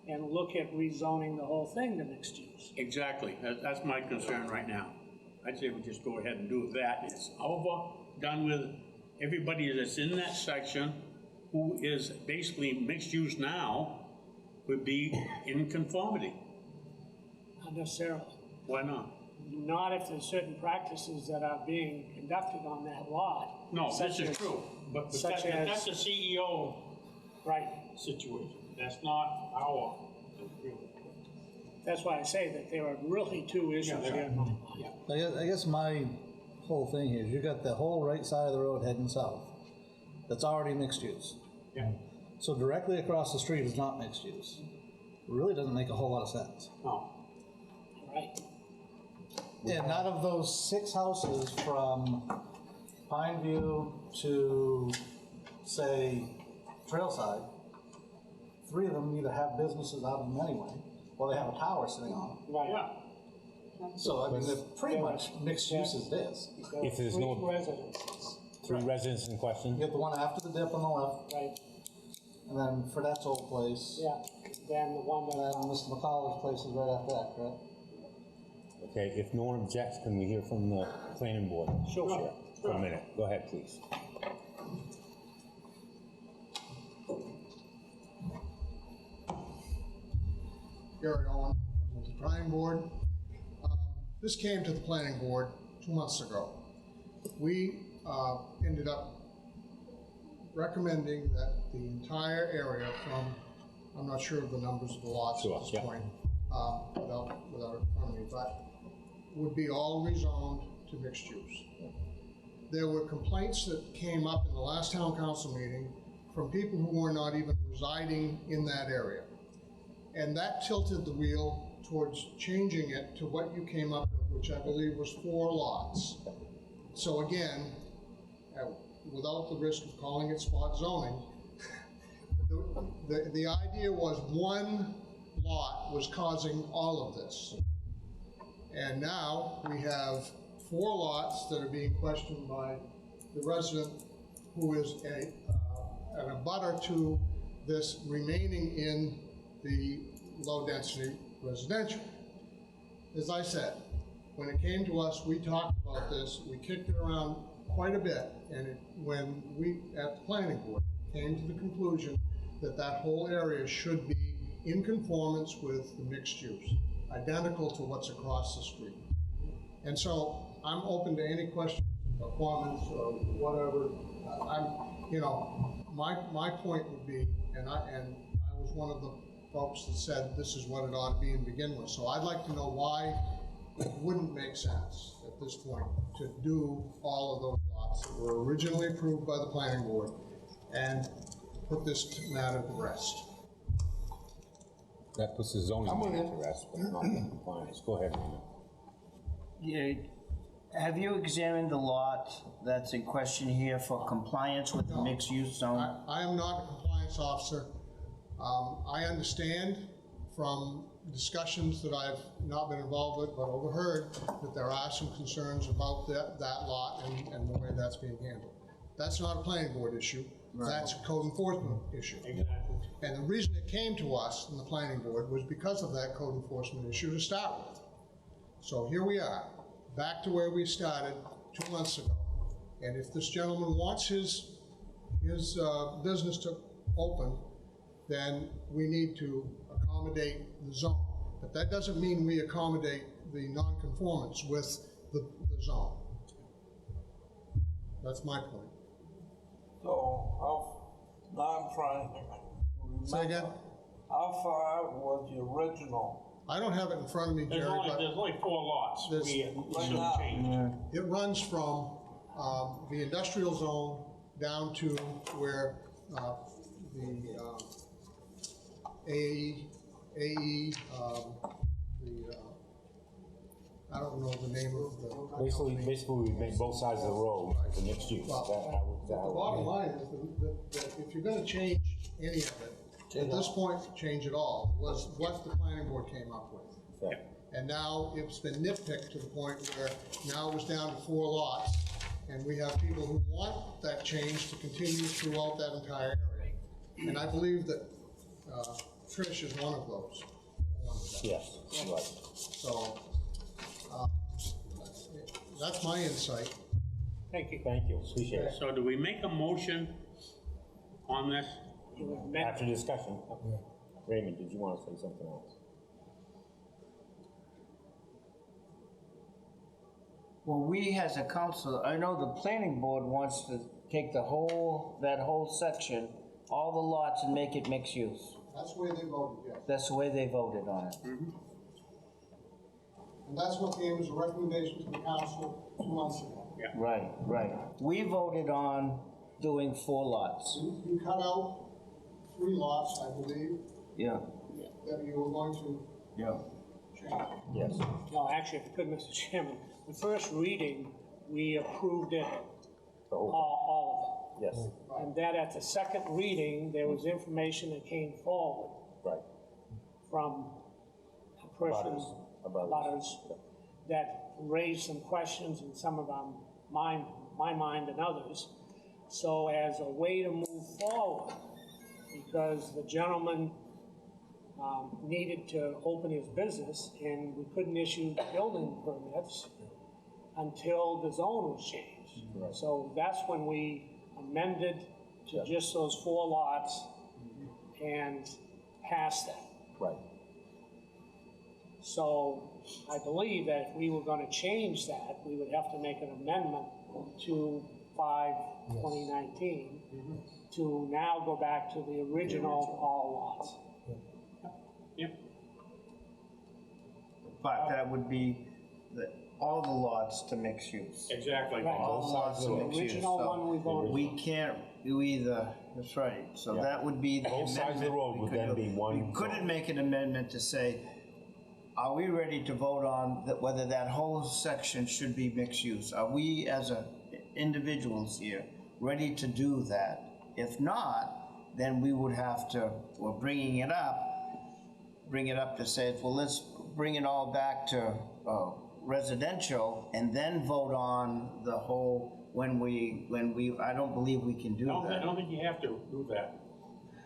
and look at rezoning the whole thing to mixed use? Exactly, that's my concern right now. I'd say we just go ahead and do that. It's over, done with. Everybody that's in that section who is basically mixed use now would be in conformity. Not necessarily. Why not? Not if there's certain practices that are being conducted on that lot. No, this is true, but that's a CEO situation. That's not our. That's why I say that there are really 2 issues here. I guess my whole thing here is you got the whole right side of the road heading south. That's already mixed use. Yeah. So directly across the street is not mixed use. It really doesn't make a whole lot of sense. No. Right. And out of those 6 houses from Pineview to, say, Trailside, 3 of them either have businesses out of them anyway, or they have a tower sitting on them. Right. Yeah. So, I mean, they're pretty much mixed use as this. If there's no three residents in question. You get the one after the dip on the left. Right. And then Fredette's old place. Yeah, then the one that... And Mr. McCullough's place is right after that, correct? Okay, if no one objects, can we hear from the planning board? Sure. For a minute. Go ahead, please. Gary Owen, with the planning board. This came to the planning board 2 months ago. We ended up recommending that the entire area from, I'm not sure of the numbers of the lots at this point, without it in front of me, but would be all rezoned to mixed use. There were complaints that came up in the last town council meeting from people who were not even residing in that area. And that tilted the wheel towards changing it to what you came up with, which I believe was 4 lots. So again, without the risk of calling it spot zoning, the idea was 1 lot was causing all of this. And now we have 4 lots that are being questioned by the resident who is an abutter to this remaining in the low-density residential. As I said, when it came to us, we talked about this, we kicked it around quite a bit, and when we, at the planning board, came to the conclusion that that whole area should be in conformance with the mixed use, identical to what's across the street. And so I'm open to any questions or comments or whatever. My point would be, and I was one of the folks that said this is what it ought to be and begin with. So I'd like to know why it wouldn't make sense at this point to do all of those lots that were originally approved by the planning board and put this matter to rest. That puts the zoning matter to rest, but not the compliance. Go ahead, Raymond. Yeah, Have you examined the lot that's in question here for compliance with the mixed-use zone? I am not a compliance officer. I understand from discussions that I've not been involved with, but overheard, that there are some concerns about that lot and the way that's being handled. That's not a planning board issue. Right. That's a code enforcement issue. Exactly. And the reason it came to us in the planning board was because of that code enforcement issue to start with. So here we are, back to where we started 2 months ago. And if this gentleman wants his business to open, then we need to accommodate the zone. But that doesn't mean we accommodate the non-conformance with the zone. That's my point. So, now I'm trying to remember. Say again? How far was the original? I don't have it in front of me, Jerry, but There's only 4 lots. We should have changed. it runs from the industrial zone down to where the I don't know the name of the... Basically, we make both sides of the road as a mixed use. Well, the bottom line is that if you're gonna change any of it, at this point, change it all, was what the planning board came up with. Okay. And now it's been nitpicked to the point where now it was down to 4 lots, and we have people who want that change to continue throughout that entire area. And I believe that Trish is one of those. Yes, right. So, that's my insight. Thank you. Thank you, appreciate it. So do we make a motion on this? After discussion. Raymond, did you want to say something else? Well, we as a council, I know the planning board wants to take that whole section, all the lots, and make it mixed use. That's the way they voted, yes. That's the way they voted on it. And that's what came as a recommendation to the council 2 months ago. Yeah. Right, right. We voted on doing 4 lots. You cut out 3 lots, I believe, Yeah, that you were going to yeah. change. Yes. No, actually, if you could, Mr. Chairman, the first reading, we approved it, all of it. Yes. And then at the second reading, there was information that came forward Right. from a person, butters, that raised some questions in some of my mind and others. So as a way to move forward, because the gentleman needed to open his business and we couldn't issue building permits until the zone was changed. Right. So that's when we amended to just those 4 lots and passed that. Right. So I believe that if we were going to change that, we would have to make an amendment to 5/2019 to now go back to the original all lots. Yep. But that would be all the lots to mixed use. Exactly. Right. All the lots to The mixed use. original one we voted. We can't do either, that's right. So Yeah. that would be the Both sides of the amendment road we would could then do. be one We couldn't zone. make an amendment to say, are we ready to vote on whether that whole section should be mixed use? Are we as individuals here ready to do that? If not, then we would have to, we're bring it up to say, well, let's bring it all back to residential and then vote on the whole when we, I don't believe we can do I that. don't think you have to do that,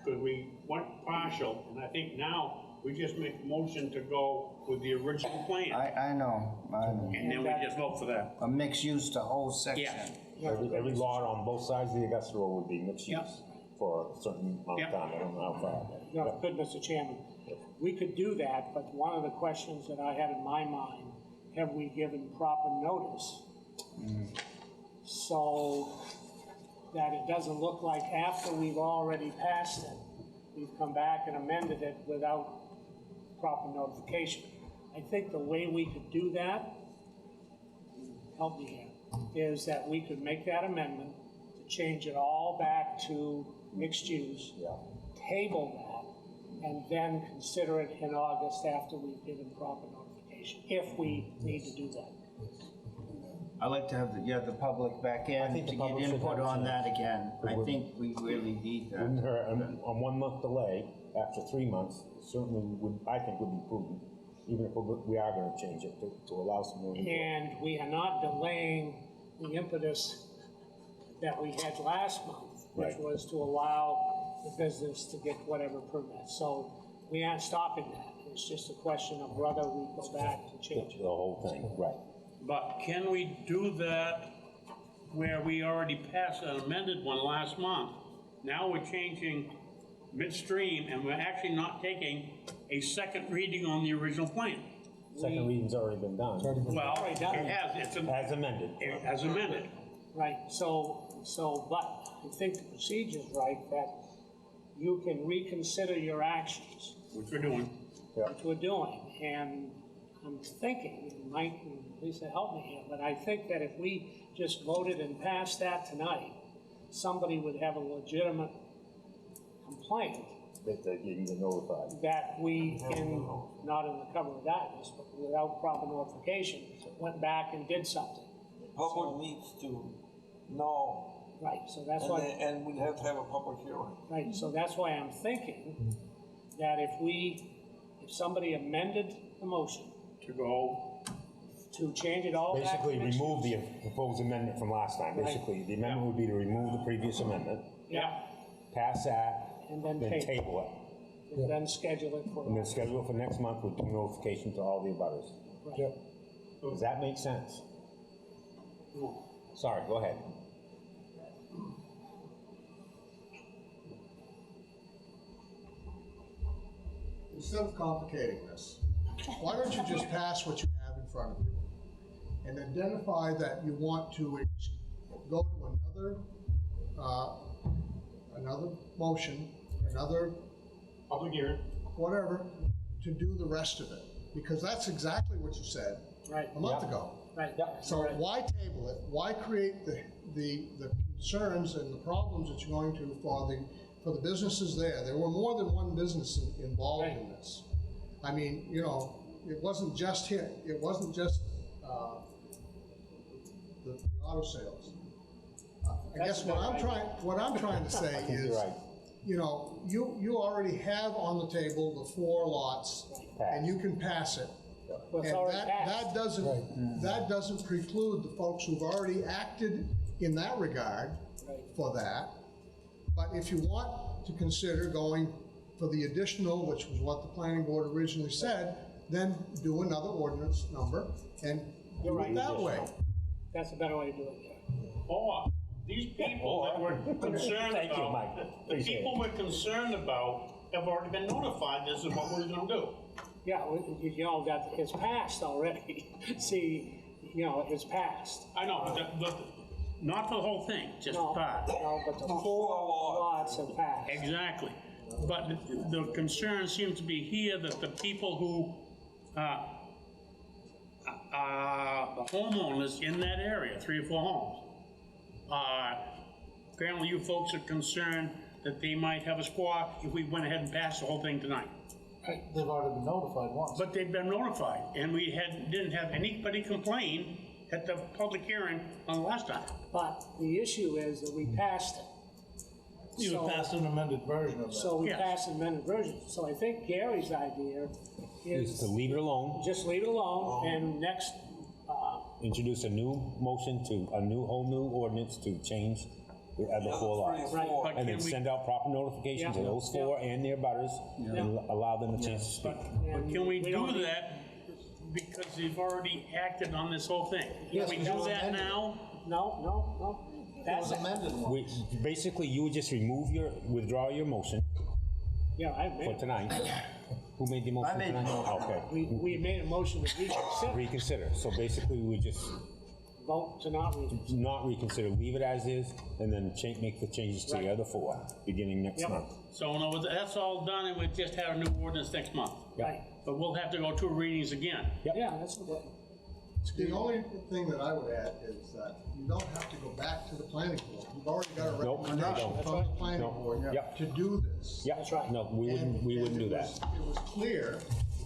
because we went partial, and I think now we just make a motion to go with the original plan. I know. And then we just vote for that. A mixed use to whole section. Yeah. Every lot on both sides of the Augusta Road would be mixed use for a certain amount of time. I don't know how far. No, good, Mr. Chairman. We could do that, but one of the questions that I had in my mind, have we given proper notice? So that it doesn't look like after we've already passed it, we've come back and amended it without proper notification. I think the way we could do that, help me here, is that we could make that amendment to change it all back to mixed use, table that, and then consider it in August after we've given proper notification, if we need to do that. I'd like to have the public back in think the to get public should input have a on that chance. again. I think we really need that. Wouldn't hurt, on 1 month delay, after 3 months, certainly would, I think would be prudent, even if we are gonna change it to allow some more input. And we are not delaying the impetus that we had last month, which Right. was to allow the business to get whatever permits. So we aren't stopping that. It's just a question of whether we go back to change The whole thing, right. But can we do that where we already passed an amended one last month? Now we're changing midstream and we're actually not taking a second reading on the original plan. Second reading's already been done. Well, already it done. has, As amended. as amended. Right, but I think the procedure's right, that you can reconsider your actions, Which we're doing. which we're doing. And I'm thinking, and Mike and Lisa help me here, but I think that if we just voted and passed that tonight, somebody would have a legitimate complaint That they didn't get notified. that we, not in the cover of darkness, but without proper notification, went back and did something. Public needs to know. Right, so that's why. And we'd have to have a public hearing. Right, so that's why I'm thinking that if somebody amended the motion To go. to change it all back to Basically, mixed remove use. the proposed amendment from last time. Right. Basically, the amendment would be to remove the previous amendment, Yeah, pass that, and then then table, table it, and then schedule it for. and then schedule it for next month with due notification to all the abutters. Right. Does that make sense? Sorry, go ahead. Instead of complicating this, why don't you just pass what you have in front of you and identify that you want to go to another motion, another Public hearing. whatever, to do the rest of it, because that's exactly what you said a month ago. Right. So why table it? Why create the concerns and the problems that you're going to for the businesses there? There were more than one business involved in this. I mean, you know, it wasn't just him. It wasn't just the auto sales. I guess what I'm trying to say is, you know, you already have on the table the 4 lots, and you can pass it. Well, it's And already passed. that doesn't preclude the folks who've already acted in that regard for that. But if you want to consider going for the additional, which was what the planning board originally said, then do another ordinance number and do it that way. That's a better way to do it, yeah. Or these people that we're concerned Thank you, Mike. about, the Appreciate people we're concerned about have already been notified this is what we're gonna do. Yeah, you know, that it's passed already. See, you know, it's passed. I know, but not the whole thing, just part. No, but the 4 lots have passed. Exactly. But the concern seems to be here that the people who, the homeowners in that area, 3 or 4 homes, apparently you folks are concerned that they might have a squawk if we went ahead and passed the whole thing tonight. They've already been notified once. But they've been notified, and we didn't have anybody complain at the public hearing on the last time. But the issue is that we passed it. You So- passed an amended version of that. So we passed an amended version. So I think Gary's idea Is is to leave it alone, just leave it alone, and next, introduce a new motion to, whole new ordinance to change the other 4 lots. Right. But And then can we- send out proper notification to Yeah. those 4 and their butters, and allow them a chance to speak. But can we don't do need- that because they've already acted on this whole thing? Yes, Can we that do was that amended. now? No. That's amended We, basically, you would just withdraw your motion Yeah, I for made it. tonight. Who made the motion I made the tonight? motion. Okay. We made a motion to reconsider, Reconsider. So basically, we just vote to not reconsider. not reconsider, leave it as is, and then make the changes to the Right. other 4, beginning next Yep. month. So in other words, that's all done, and we just have a new ordinance next month. Right. But we'll have to go 2 readings again. Yeah, that's what. The only thing that I would add is that you don't have to go back to the planning board. You've already got a Nope, recommendation no. from the planning No. board Yep. to do this. Yeah, That's right. no, we wouldn't do that. It was clear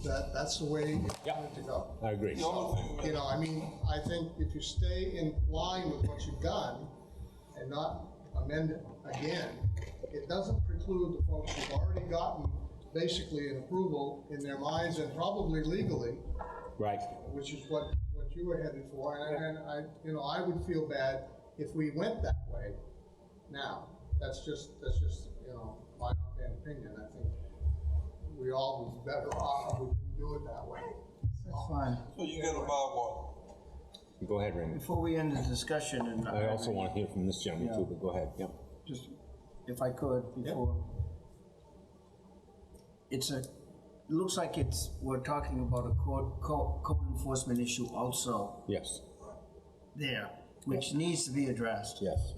that's the way it's going to go. I agree. The only thing, You know, I mean, I think if you stay in line with what you've done and not amend it again, it doesn't preclude the folks who've already gotten basically an approval in their minds and probably legally, Right. which is what you were headed for, and I, you know, I would feel bad if we went that way. Now, that's just, you know, my offhand opinion. I think we all was better off if we didn't do it that way. That's fine. so you get about what? Go ahead, Raymond. Before we end the discussion, and I also want to hear from this gentleman too, but go ahead, yep. just, if I could, before. It looks like we're talking about a code enforcement issue also Yes. there, which needs to be addressed. Yes.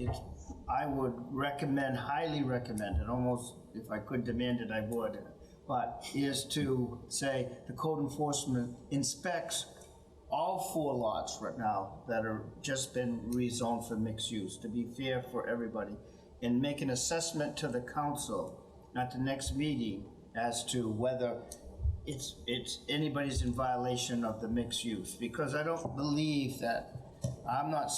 I would recommend, highly recommend, and almost, if I could demand it, I would, but is to say the code enforcement inspects all 4 lots right now that are just been rezoned for mixed use, to be fair for everybody, and make an assessment to the council at the next meeting as to whether it's anybody's in violation of the mixed use. Because I don't believe that, I'm not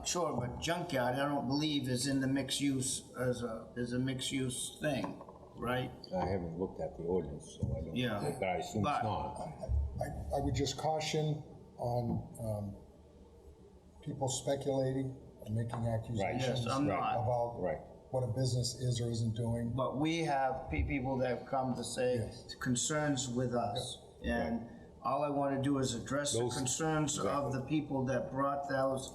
sure, but junkyard, I don't believe is in the mixed use as a mixed use thing, right? I haven't looked at the ordinance, so I don't, Yeah. but I assume it's not. I would just caution on people speculating and making accusations Yes, I'm not. about what a business is or isn't doing. But we have people that have come to say concerns with us. And all I want to do is address the concerns of the people that brought those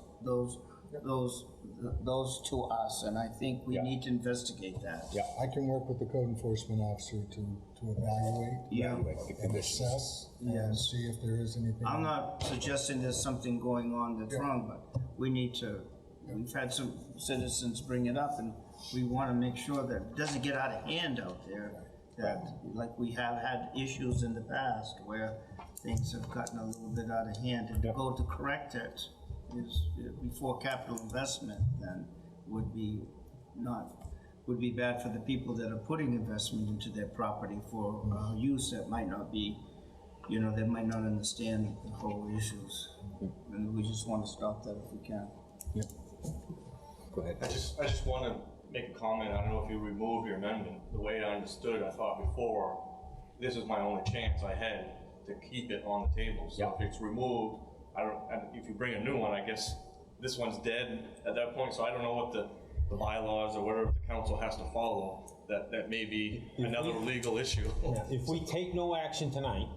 to us. And I think we need to investigate that. Yeah, I can work with the code enforcement officer to evaluate and assess and see if there is anything. I'm not suggesting there's something going on that's wrong, but we need to, we've had some citizens bring it up, and we want to make sure that it doesn't get out of hand out there, that, like we have had issues in the past where things have gotten a little bit out of hand, and to go to correct it is, before capital investment, then would be bad for the people that are putting investment into their property for use that might not be, you know, they might not understand the whole issues. And we just want to stop that if we can. Yep. Go ahead. I just want to make a comment. I don't know if you removed your amendment. The way I understood, I thought before, this is my only chance I had to keep it on the table. So if it's removed, if you bring a new one, I guess this one's dead at that point. So I don't know what the bylaws or whatever the council has to follow. That may be another legal issue. If we take no action tonight,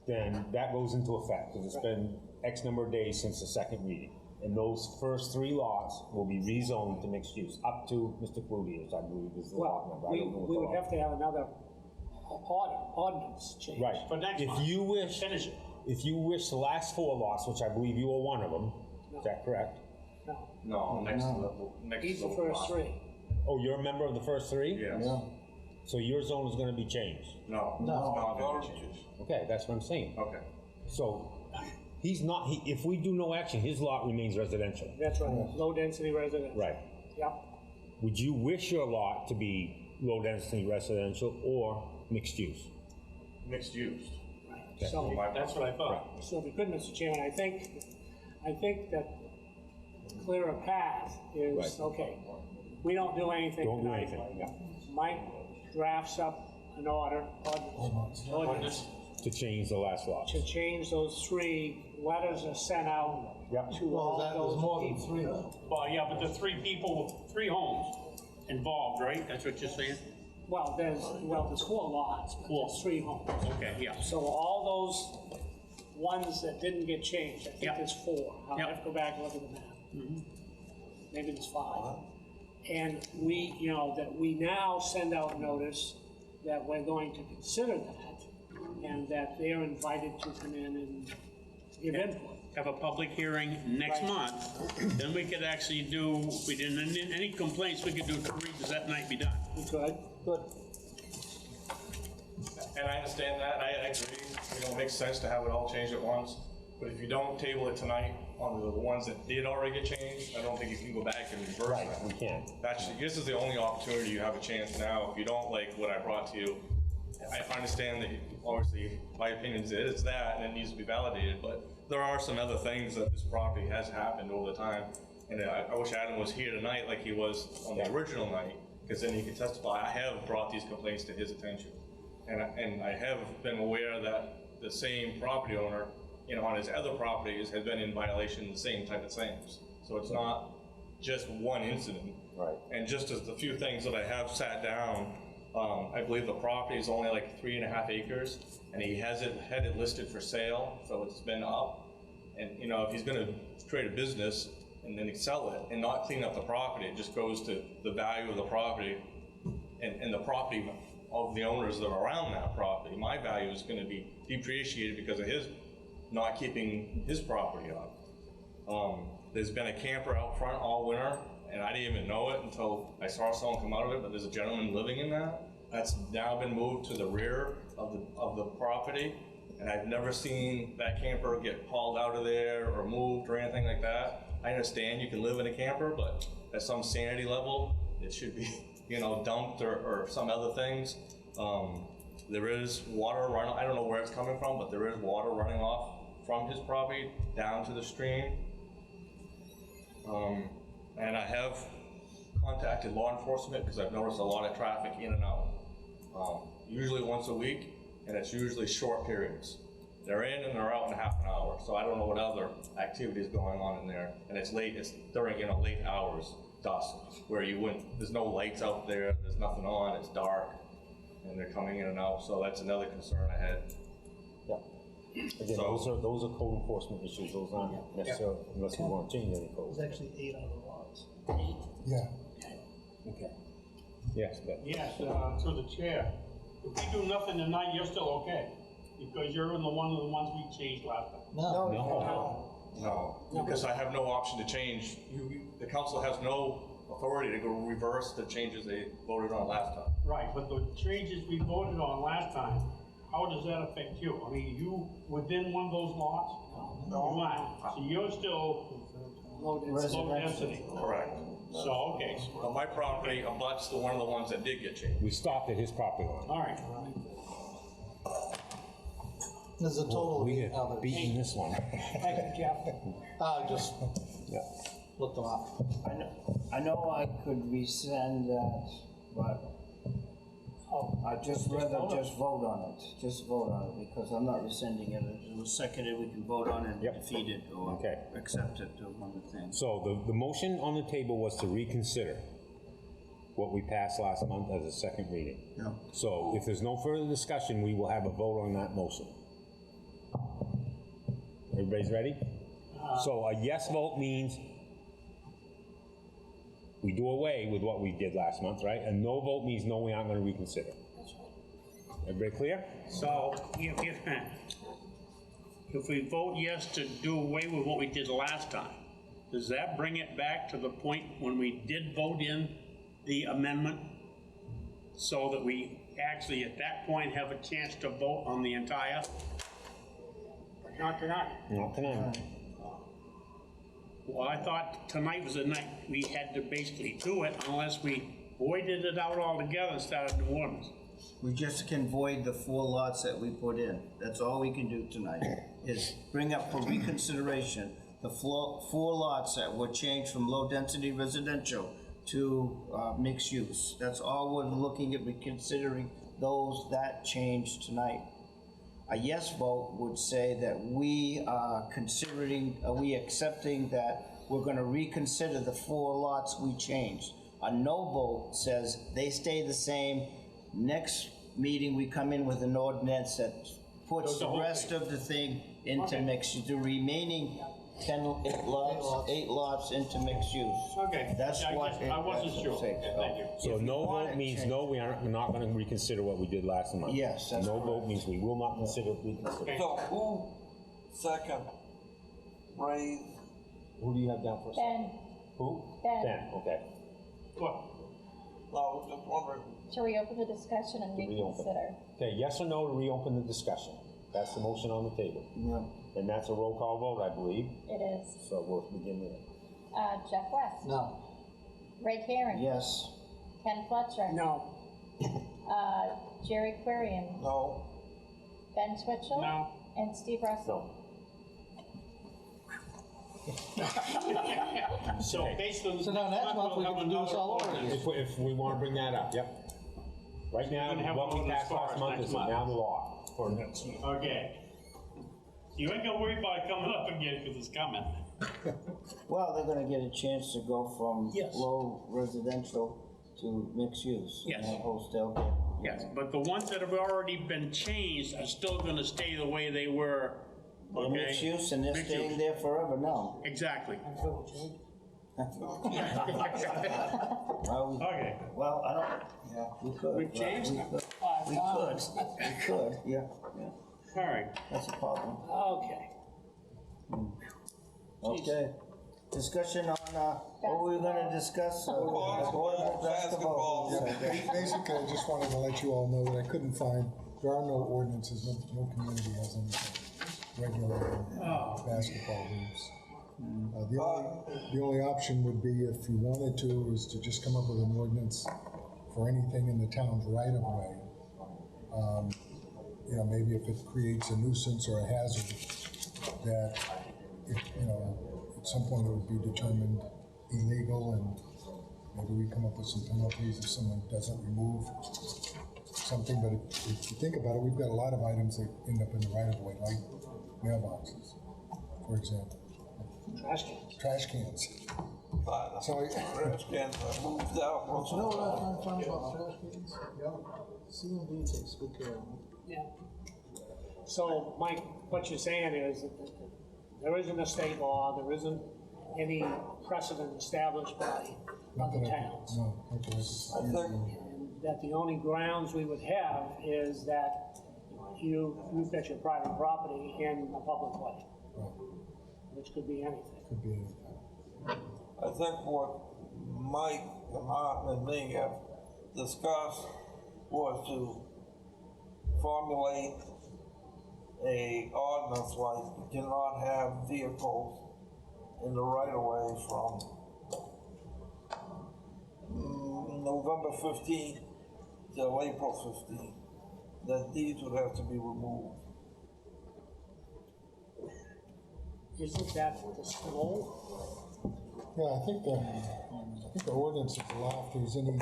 then that goes into effect, because it's been X number of days since the second reading. And those first 3 lots will be rezoned to mixed use, up to Mr. Cludier's, I believe is the lot number. We would have to have another ordinance change. Right. For next month. Finish it. If you wish the last 4 lots, which I believe you are one of them, is that correct? No, next level. He's the first 3. Oh, you're a member of the first 3? Yes. So your zone is gonna be changed? No, it's not going to change. Okay, that's what I'm saying. Okay. So, if we do no action, his lot remains residential. That's right, low density residential. Right. Yep. Would you wish your lot to be low density residential or mixed use? Mixed use. Okay. So That's what I thought. So if you could, Mr. Chairman, I think that clearer path is, okay, we don't do anything Don't do tonight. anything, yeah. Mike drafts up an ordinance To change the last lot. to change those 3, letters are sent out Yep. to all those There's more than people. 3 though. Well, yeah, but the 3 people, 3 homes involved, right? That's what you're saying? Well, there's 4 lots, but there's 3 homes. Okay, yeah. So all those ones that didn't get changed, I think there's 4. I'll have to go back and look at the map. Maybe there's 5. And we, that we now send out notice that we're going to consider that, and that they're invited to come in and give input. Have a public hearing next month, then we could actually do, if we didn't, any complaints, we could do 2 readings that night, be done. We could. Good. And I understand that, I agree, it makes sense to have it all changed at once, but if you don't table it tonight on the ones that did already get changed, I don't think you can go back and reverse that. We can't. This is the only opportunity you have a chance now. If you don't like what I brought to you, I understand that obviously my opinion is that, and it needs to be validated, but there are some other things that this property has happened over the time. And I wish Adam was here tonight like he was on the original night, because then he could testify. I have brought these complaints to his attention. And I have been aware that the same property owner, on his other properties has been in violation of the same type of things. So it's not just one incident. Right. And just as the few things that I have sat down, I believe the property is only like 3.5 acres, and he had it listed for sale, so it's been up. And if he's gonna create a business and then sell it and not clean up the property, it just goes to the value of the property and the property of the owners that are around that property. My value is gonna be depreciated because of his not keeping his property up. There's been a camper out front all winter, and I didn't even know it until I saw someone come out of it, but there's a gentleman living in that. That's now been moved to the rear of the property, and I've never seen that camper get hauled out of there or moved or anything like that. I understand you can live in a camper, but at some sanity level, it should be, dumped or some other things. There is water running, I don't know where it's coming from, but there is water running off from his property down to the stream. And I have contacted law enforcement because I've noticed a lot of traffic in and out. Usually once a week, and it's usually short periods. They're in and they're out in half an hour, so I don't know what other activity is going on in there. And it's late, it's during late hours, dusk, where there's no lights out there, there's nothing on, it's dark, and they're coming in and out, so that's another concern I had. Yeah. Again, those are code enforcement issues, those aren't necessarily, unless we want to change any code. There's actually 8 other lots. Yeah. Okay. Yes, Ben. Yes, to the chair. If we do nothing tonight, you're still okay, because you're in one of the ones we changed last time. No, because I have no option to change. The council has no authority to go reverse the changes they voted on last time. Right, but the changes we voted on last time, how does that affect you? I mean, you within one of those lots? No. You aren't. So you're still low density. Correct. So, okay. But my property abuts one of the ones that did get changed. We stopped at his property line. All right. There's a total of We 8 have others. beaten this one. Thank you, Jeff. Just looked them up. I know I could rescind that, but I'd just rather just vote on it. Just vote on it, because I'm not rescinding it. If it was seconded, we can vote on it and defeat it or accept it, or one of the things. So the motion on the table was to reconsider what we passed last month as a second reading. Yeah. So if there's no further discussion, we will have a vote on that motion. Everybody's ready? So a yes vote means we do away with what we did last month, right? A no vote means no, we aren't going to reconsider. Everybody clear? So, if we vote yes to do away with what we did last time, does that bring it back to the point when we did vote in the amendment? So that we actually at that point have a chance to vote on the entire? Not tonight. Not tonight. Well, I thought tonight was the night we had to basically do it unless we voided it out altogether and started new ordinance. We just can void the 4 lots that we put in. That's all we can do tonight, is bring up for reconsideration the 4 lots that were changed from low-density residential to mixed use. That's all we're looking at, reconsidering that change tonight. A yes vote would say that we are accepting that we're gonna reconsider the 4 lots we changed. A no vote says they stay the same. Next meeting, we come in with an ordinance that puts the rest of the thing into mixed use. The remaining 8 lots into mixed use. Okay. That's what. I wasn't sure. Thank you. So no vote means no, we are not going to reconsider what we did last month. Yes, that's no vote means we will not reconsider. So who second raised? Who do you have down for? Ben. Who? Ben. Okay. What? No, I was just wondering. To reopen the discussion and reconsider. Okay, yes or no to reopen the discussion? That's the motion on the table. Yeah. And that's a roll call vote, I believe. It is. So we'll begin with it. Jeff West. No. Ray Karen. Yes. Ken Fletcher. No. Jerry Querian. No. Ben Twitchell. No. And Steve Russell. So based on. So now next month we can do this all over again. If we want to bring that up, yep. Right now, You're gonna have what one we of passed those last cars month next is month. now the law for next month. Okay. You ain't gonna worry about it coming up again, because it's coming. Well, they're gonna get a chance to go from Yes. low residential to mixed use. Yes. And that whole still get. Yes, but the ones that have already been changed are still gonna stay the way they were, They're okay? mixed use and they're Mixed staying use. there forever now. Exactly. Well, Okay. Well, I don't, yeah, we could. We've changed We them. could, we could, yeah, yeah. All right. That's a problem. Okay. Okay. Discussion on, what were we gonna discuss? Affordable basketball. Yeah, basically, I just wanted to let you all know that I couldn't find, there are no ordinances, no community has anything regulating basketball hoops. The only option would be, if you wanted to, is to just come up with an ordinance for anything in the town's right of way. You know, maybe if it creates a nuisance or a hazard, that, you know, at some point it would be determined illegal, and maybe we come up with some penalties if someone doesn't remove something. But if you think about it, we've got a lot of items that end up in the right of way, like mailboxes, for example. Trash cans. Trash cans. So, Trash cans are moved out. You know what I find funny about trash cans? CMB takes good care of them. Yeah. So, Mike, what you're saying is that there isn't a state law, there isn't any precedent established by other towns. No, okay. And that the only grounds we would have is that you've got your private property in a public way, which could be anything. Could be anything. I think what Mike and Martin and me have discussed was to formulate a ordinance like you cannot have vehicles in the right of way from November 15th till April 15th. That these would have to be removed. Isn't that the snow? Yeah, I think the ordinance allow if there's any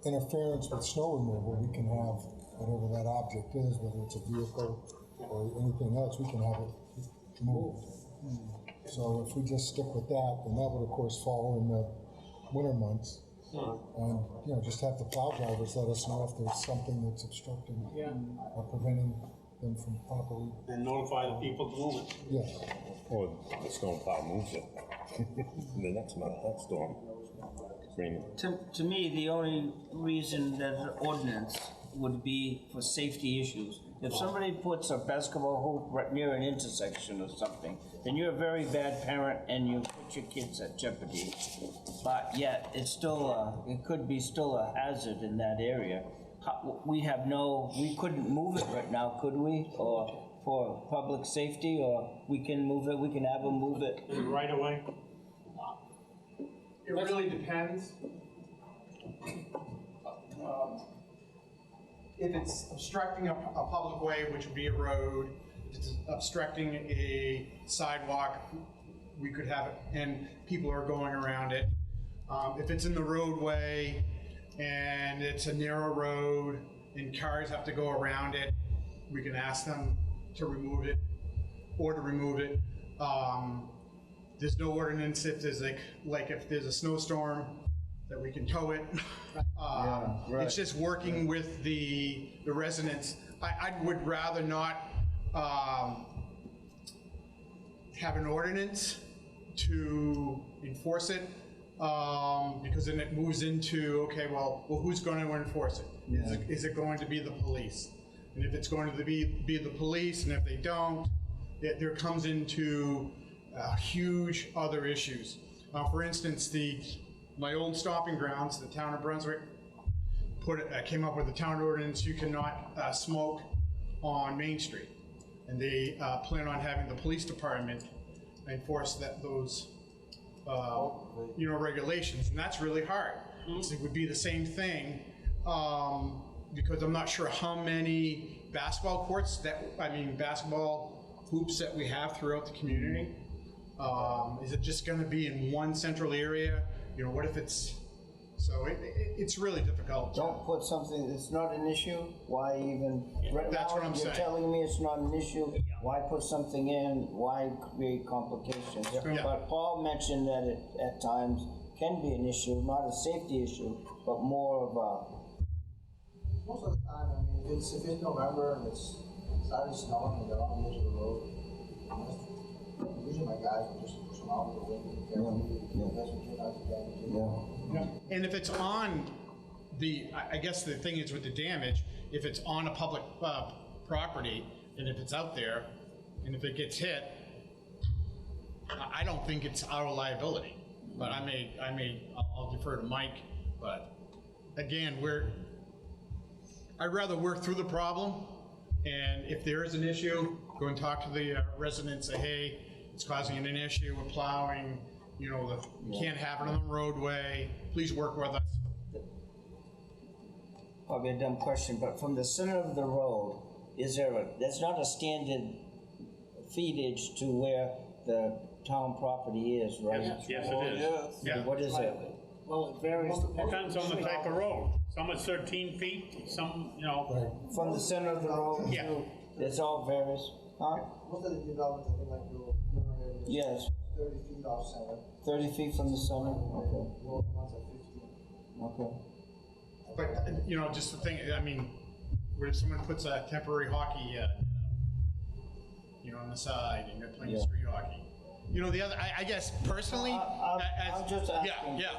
interference with snow removal, we can have whatever that object is, whether it's a vehicle or anything else, we can have it moved. So if we just stick with that, then that would of course fall in the winter months. And, you know, just have the plow drivers let us know if there's something that's obstructing or preventing them from properly. And notify the people to move it. Yes. Or the storm plow moves it. The next month, that storm. To me, the only reason that an ordinance would be for safety issues. If somebody puts a basketball hoop right near an intersection or something, then you're a very bad parent and you put your kids at jeopardy. But yet, it's still it could be still a hazard in that area. We couldn't move it right now, could we? Or for public safety, or we can move it, we can have them move it. Right away? It really depends. If it's obstructing a public way, which would be a road, if it's obstructing a sidewalk, we could have it, and people are going around it. If it's in the roadway and it's a narrow road and cars have to go around it, we can ask them to remove it or to remove it. There's no ordinance if there's like if there's a snowstorm that we can tow it. It's just working with the residents. I would rather not have an ordinance to enforce it, because then it moves into, okay, well, who's going to enforce it? Is it going to be the police? And if it's going to be the police, and if they don't, there comes into huge other issues. For instance, my old stomping grounds, the town of Brunswick, came up with a town ordinance: you cannot smoke on Main Street, and they plan on having the police department enforce those regulations, and that's really hard. So it would be the same thing because I'm not sure how many basketball hoops that we have throughout the community. Is it just gonna be in one central area? You know, what if it's, so it's really difficult. Don't put something that's not an issue, why even? Right That's now, what I'm saying. You're telling me it's not an issue, why put something in, why create complications? Yeah. But Paul mentioned that it, at times, can be an issue, not a safety issue, but more of a, Most of the time, I mean, if it's November and it's starting snowing and they're on the edge of the road, usually my guys will just push them out with the wind and that's what you're not damaging. And if it's on I guess the thing is with the damage, if it's on a public property, and if it's out there, and if it gets hit, I don't think it's our liability. But I'll defer to Mike, but again, I'd rather work through the problem, and if there is an issue, go and talk to the residents, say, hey, it's causing an issue with plowing, you know, you can't have it on the roadway, please work with us. probably a dumb question, but from the center of the road, there's not a standard feedage to where the town property is, right? Yes, it is. Yes. What is it? Well, it varies. Depends on the type of road. Some is 13 feet, some, you know. From the center of the road Yeah. to, it's all varies, huh? Most of the developments, I think, like your area, Yes, 30 feet off center. 30 feet from the center, okay, Road ones are 15. okay. But, you know, just the thing, I mean, where someone puts a temporary hockey, you know, on the side, and they're playing street hockey. You know, the other, I guess personally, I'm just asking. yeah,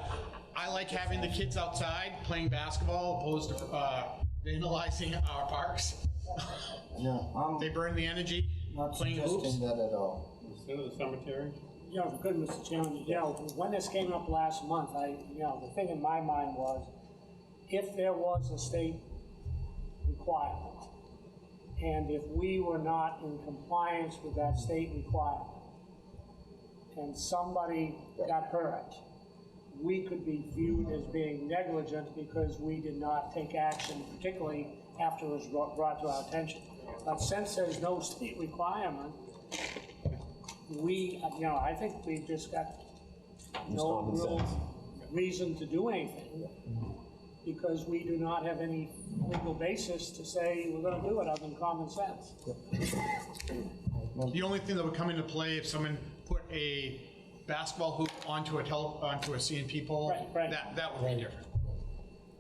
I like having the kids outside playing basketball opposed to vandalizing our parks. No, They burn the energy not playing hoops. suggesting that at all. Instead of the cemetery. Yeah, good, Mr. Chairman. You know, when this came up last month, the thing in my mind was, if there was a state requirement, and if we were not in compliance with that state requirement, and somebody got hurt, we could be viewed as being negligent because we did not take action, particularly after it was brought to our attention. But since there's no state requirement, I think we've just got no real reason to do anything, because we do not have any legal basis to say we're gonna do it other than common sense. The only thing that would come into play if someone put a basketball hoop onto a CNP pole, Right. that would be different.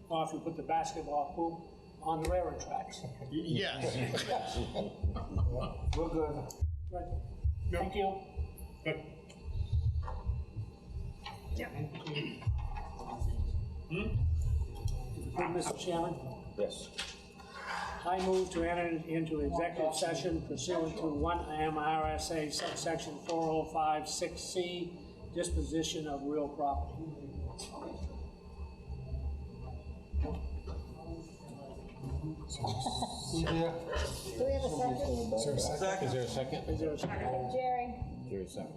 Or if you put the basketball hoop on the railroad tracks. Yes. We're good. Right. Thank you. Good. Good, Mr. Chairman. Yes. I move to enter into executive session pursuant to 1 MRSA subsection 4056C, disposition of real property. Do we have a second? Is there a second? Is there a second? Jerry. Jerry, second.